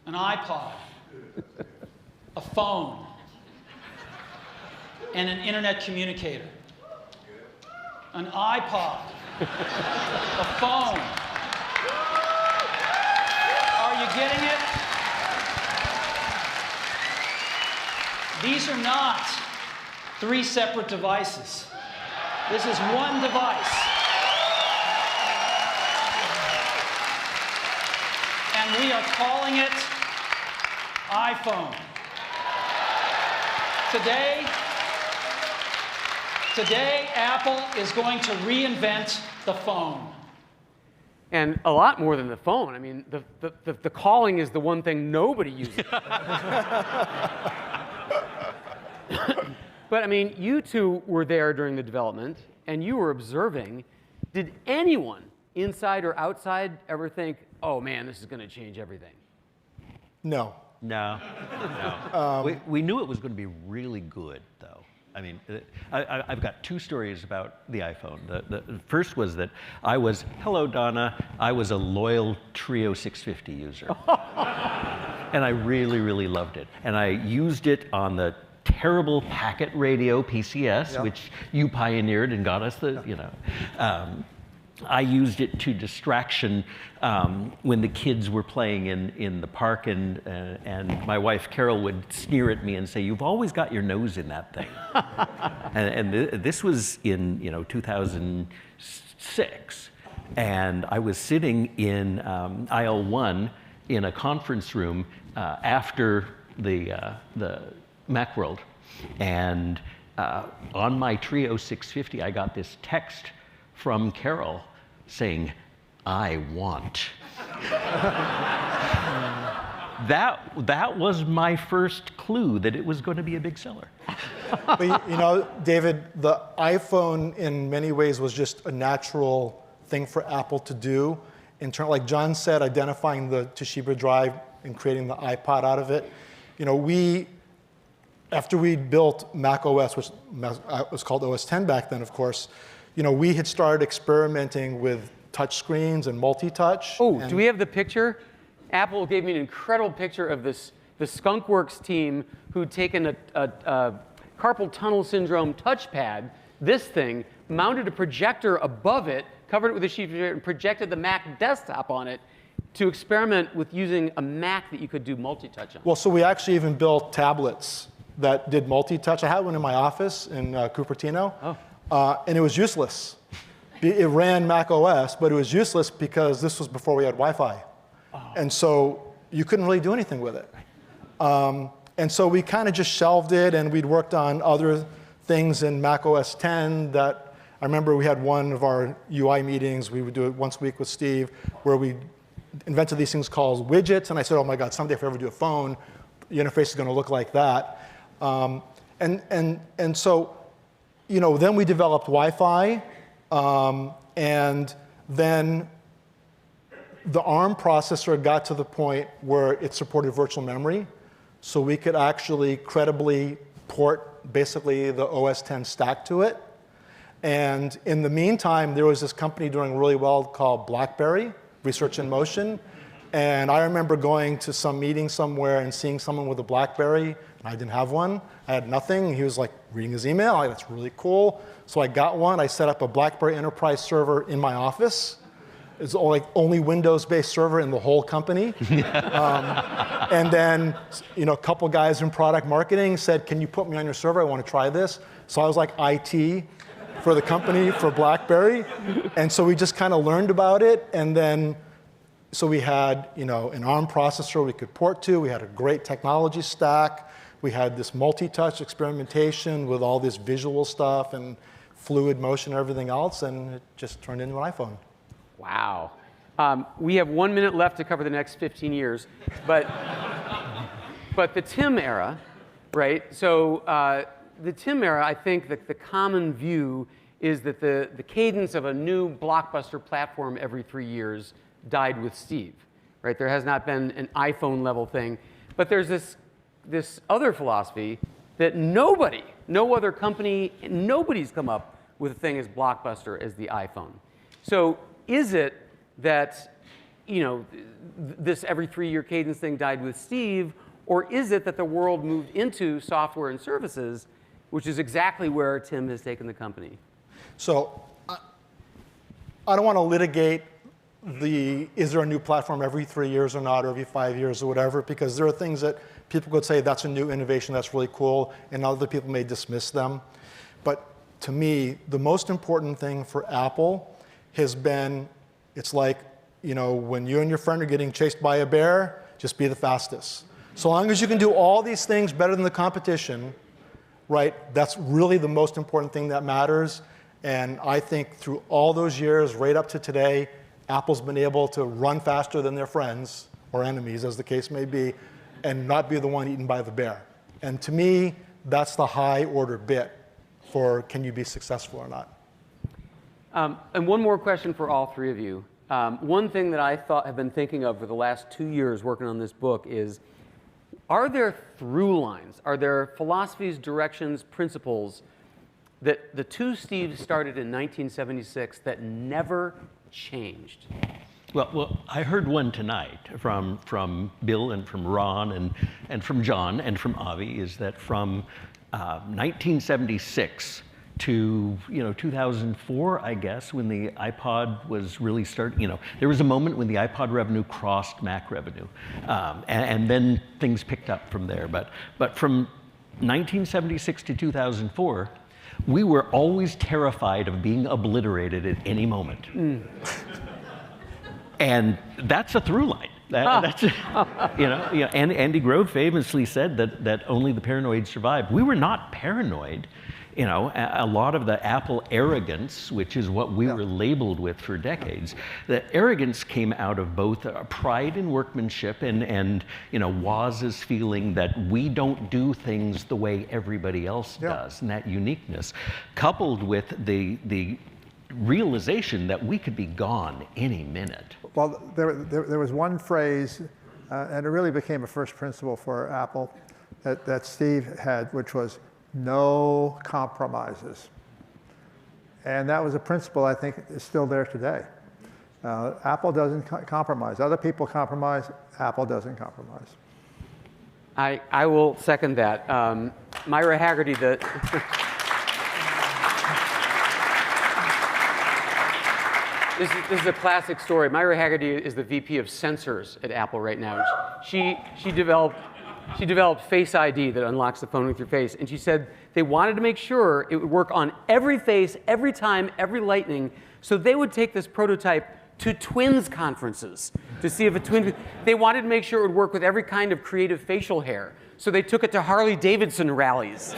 An iPod, a phone, and an internet communicator. An iPod, a phone. Are you getting it? These are not 3 separate devices. This is one device. And we are calling it iPhone. Today, Apple is going to reinvent the phone. And a lot more than the phone. I mean, the calling is the one thing nobody uses. But I mean, you two were there during the development, and you were observing. Did anyone, inside or outside, ever think, "Oh man, this is going to change everything"? No. No. We knew it was going to be really good, though. I mean, I've got 2 stories about the iPhone. The first was that hello, Donna, I was a loyal Trio 650 user. And I really, really loved it. And I used it on the terrible packet radio, PCS, which you pioneered and got us I used it to distraction when the kids were playing in the park, and my wife Carol would sneer at me and say, "You've always got your nose in that thing." and this was in 2006, and I was sitting in aisle 1 in a conference room after the Macworld, and on my Trio 650 I got this text from Carol saying, "I want." That was my first clue that it was going to be a big seller. But David, the iPhone in many ways was just a natural thing for Apple to do. Like John said, identifying the Toshiba drive and creating the iPod out of it. You know, after we built Mac OS, which was called OS 10 back then, of course, you know, we had started experimenting with touch screens and multi-touch. Oh, do we have the picture? Apple gave me an incredible picture of the Skunkworks team who'd taken a carpal tunnel syndrome touchpad, this thing, mounted a projector above it, covered it with a sheet of paper, and projected the Mac desktop on it to experiment with using a Mac that you could do multi-touch on. Well, so we actually even built tablets that did multi-touch. I had one in my office in Cupertino, and it was useless. It ran Mac OS, but it was useless because this was before we had Wi-Fi. And so you couldn't really do anything with it. And so we kind of just shelved it, and we'd worked on other things in Mac OS 10 that I remember we had one of our UI meetings, we would do it once a week with Steve, where we invented these things called widgets, and I said, oh my God, someday if I ever do a phone, the interface is going to look like that. And so, you know, then we developed Wi-Fi, and then the ARM processor got to the point where it supported virtual memory, so we could actually credibly port basically the OS 10 stack to it. And in the meantime, there was this company doing really well called BlackBerry, Research in Motion. And I remember going to some meeting somewhere and seeing someone with a BlackBerry, and I didn't have one. I had nothing. He was like reading his email. That's really cool. So I got one. I set up a BlackBerry Enterprise server in my office. It's only Windows-based server in the whole company. And then, you know, a couple guys in product marketing said, can you put me on your server? I want to try this. So I was like IT for the company for BlackBerry. And so we just kind of learned about it. And then, so we had, you know, an ARM processor we could port to. We had a great technology stack. We had this multi-touch experimentation with all this visual stuff and fluid motion and everything else. And it just turned into an iPhone. Wow. We have 1 minute left to cover the next 15 years. But the Tim era, right? So the Tim era, I think that the common view is that the cadence of a new blockbuster platform every 3 years died with Steve, right? There has not been an iPhone level thing. But there's this other philosophy that no other company, nobody's come up with a thing as blockbuster as the iPhone. So is it that, you know, this every 3 year cadence thing died with Steve, or is it that the world moved into software and services, which is exactly where Tim has taken the company? So I don't want to litigate is there a new platform every 3 years or not, or every 5 years or whatever, because there are things that people could say that's a new innovation, that's really cool, and other people may dismiss them. But to me, the most important thing for Apple has been, it's like, you know, when you and your friend are getting chased by a bear, just be the fastest. So long as you can do all these things better than the competition, right, that's really the most important thing that matters. And I think through all those years, right up to today, Apple's been able to run faster than their friends, or enemies, as the case may be, and not be the one eaten by the bear. And to me, that's the high order bit for can you be successful or not. And one more question for all three of you. One thing that I have been thinking of for the last 2 years working on this book is, are there through lines? Are there philosophies, directions, principles that the two Steves started in 1976 that never changed? Well, I heard one tonight from Bill and from Ron and from John and from Avie, is that from 1976 to 2004, I guess, when the iPod was really starting, there was a moment when the iPod revenue crossed Mac revenue, and then things picked up from there. But from 1976 to 2004, we were always terrified of being obliterated at any moment. And that's a through line. And Andy Grove famously said that only the paranoid survive. We were not paranoid. A lot of the Apple arrogance, which is what we were labeled with for decades, the arrogance came out of both pride in workmanship and Woz's feeling that we don't do things the way everybody else does, and that uniqueness, coupled with the realization that we could be gone any minute. Well, there was one phrase And it really became a first principle for Apple that Steve had, which was no compromises. And that was a principle I think is still there today. Apple doesn't compromise. Other people compromise. Apple doesn't compromise. I will second that. Myra Haggerty, This is a classic story. Myra Haggerty is the VP of sensors at Apple right now. She developed Face ID that unlocks the phone with your face. And she said they wanted to make sure it would work on every face, every time, every lightning. So they would take this prototype to twins conferences to see if a twin. They wanted to make sure it would work with every kind of creative facial hair. So they took it to Harley Davidson rallies.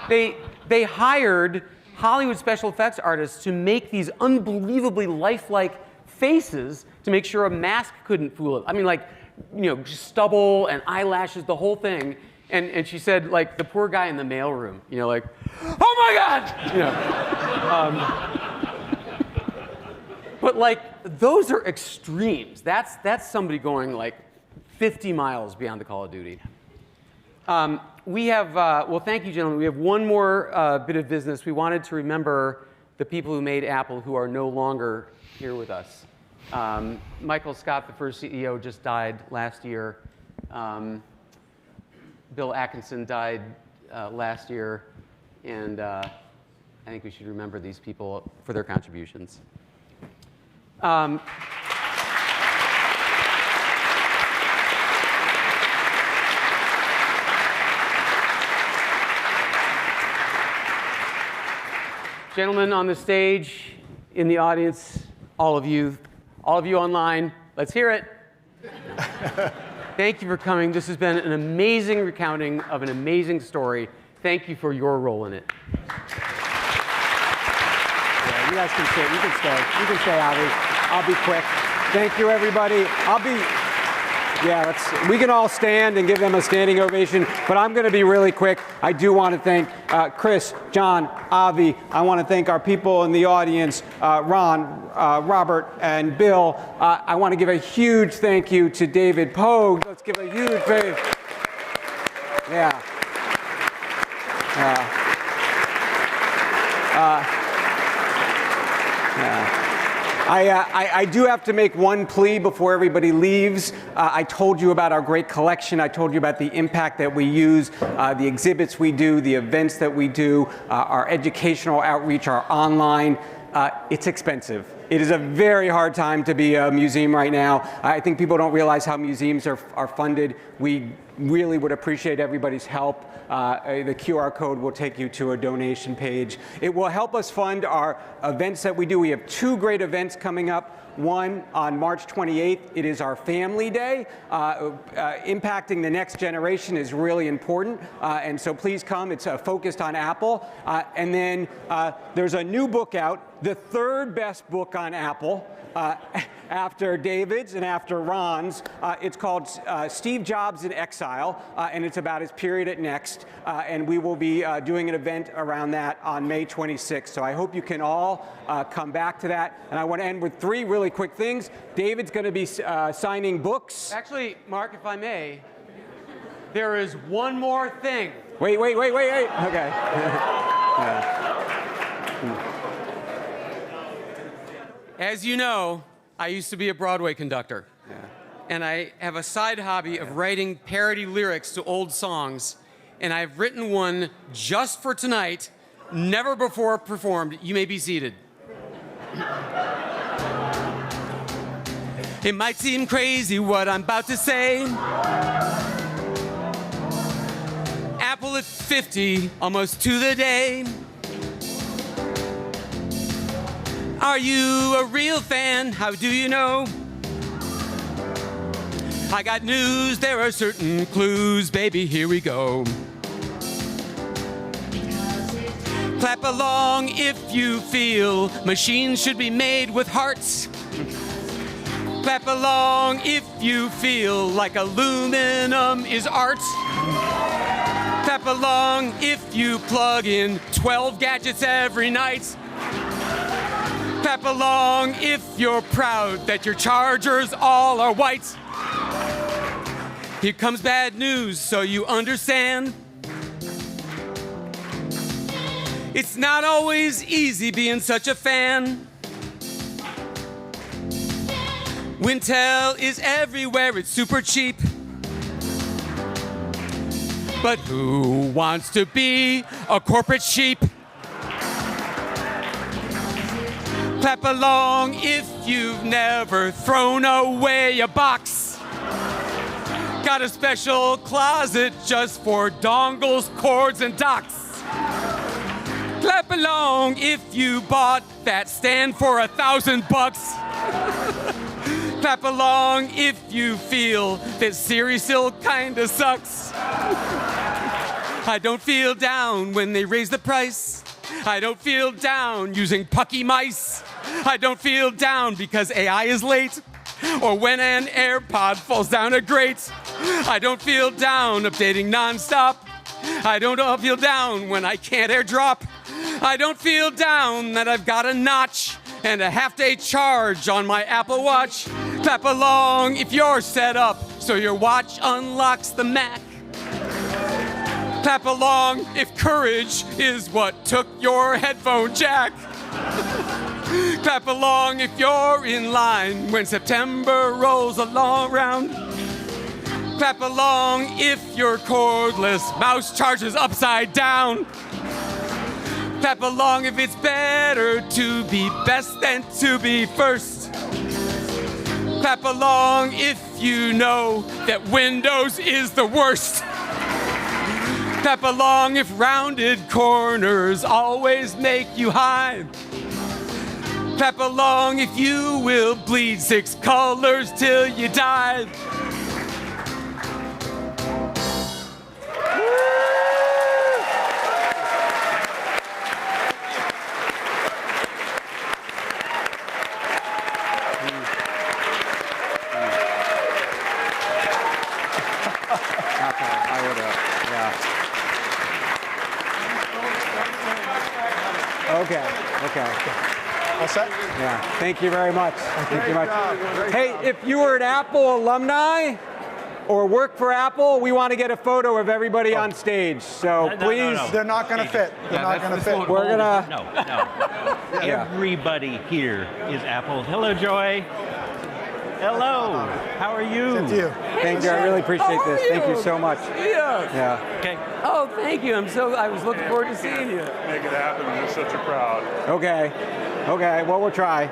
They hired Hollywood special effects artists to make these unbelievably lifelike faces to make sure a mask couldn't fool it. I mean, like, just stubble and eyelashes, the whole thing. And she said, like, the poor guy in the mailroom, like, oh my God! But like, those are extremes. That's somebody going like 50 miles beyond the Call of Duty. We have, well, thank you, gentlemen. We have one more bit of business. We wanted to remember the people who made Apple who are no longer here with us. Michael Scott, the first CEO, just died last year. Bill Atkinson died last year. And I think we should remember these people for their contributions. Gentlemen on the stage, in the audience, all of you online, let's hear it. Thank you for coming. This has been an amazing recounting of an amazing story. Thank you for your role in it. Yeah, you guys can sit. You can stay. You can stay, Avie. I'll be quick. Thank you, everybody. We can all stand and give them a standing ovation, but I'm going to be really quick. I do want to thank Chris, John, Avie. I want to thank our people in the audience, Ron, Robert, and Bill. I want to give a huge thank you to David Pogue. Let's give a huge thank you. Yeah. I do have to make one plea before everybody leaves. I told you about our great collection. I told you about the impact that we use, the exhibits we do, the events that we do, our educational outreach, our online. It's expensive. It is a very hard time to be a museum right now. I think people don't realize how museums are funded. We really would appreciate everybody's help. The QR code will take you to a donation page. It will help us fund our events that we do. We have two great events coming up. One on March 28th, it is our Family Day. Impacting the next generation is really important, and so please come. It's focused on Apple. And then there's a new book out, the third best book on Apple, after David's and after Ron's. It's called Steve Jobs in Exile, and it's about his period at Next. And we will be doing an event around that on May 26th. So I hope you can all come back to that. And I want to end with three really quick things. David's going to be signing books. Actually, Mark, if I may, there is one more thing. Wait. Okay. As you know, I used to be a Broadway conductor. Yeah. And I have a side hobby of writing parody lyrics to old songs. And I've written one just for tonight, never before performed. You may be seated. It might seem crazy what I'm about to say. Apple at 50, almost to the day. Are you a real fan? How do you know? I got news, there are certain clues, baby, here we go. Clap along if you feel machines should be made with hearts. Clap along if you feel like aluminum is art. Clap along if you plug in 12 gadgets every night. Clap along if you're proud that your chargers all are white. Here comes bad news so you understand. It's not always easy being such a fan. Wintel is everywhere, it's super cheap. But who wants to be a corporate sheep? Clap along if you've never thrown away a box. Got a special closet just for dongles, cords, and docks. Clap along if you bought that stand for $1,000 bucks. Clap along if you feel that Siri still kinda sucks. I don't feel down when they raise the price. I don't feel down using pucky mice. I don't feel down because AI is late, or when an AirPod falls down a grate. I don't feel down updating nonstop. I don't feel down when I can't AirDrop. I don't feel down that I've got a notch and a half-day charge on my Apple Watch. Clap along if you're set up so your watch unlocks the Mac. Clap along if courage is what took your headphone jack. Clap along if you're in line when September rolls around. Clap along if your cordless mouse charges upside down. Clap along if it's better to be best than to be first. Clap along if you know that Windows is the worst. Clap along if rounded corners always make you hide. Clap along if you will bleed 6 colors till you die. Okay. All set? Yeah. Thank you very much. Thank you much. Hey, if you were an Apple alumni or work for Apple, we want to get a photo of everybody on stage. So please. They're not going to fit. They're not going to fit. We're gonna. No. Everybody here is Apple. Hello, Joy. Hello. How are you? Thank you. Thank you. I really appreciate this. Thank you so much. Yeah. Okay. Oh, thank you. I was looking forward to seeing you. Make it happen. We're such a crowd. Okay. Well, we'll try.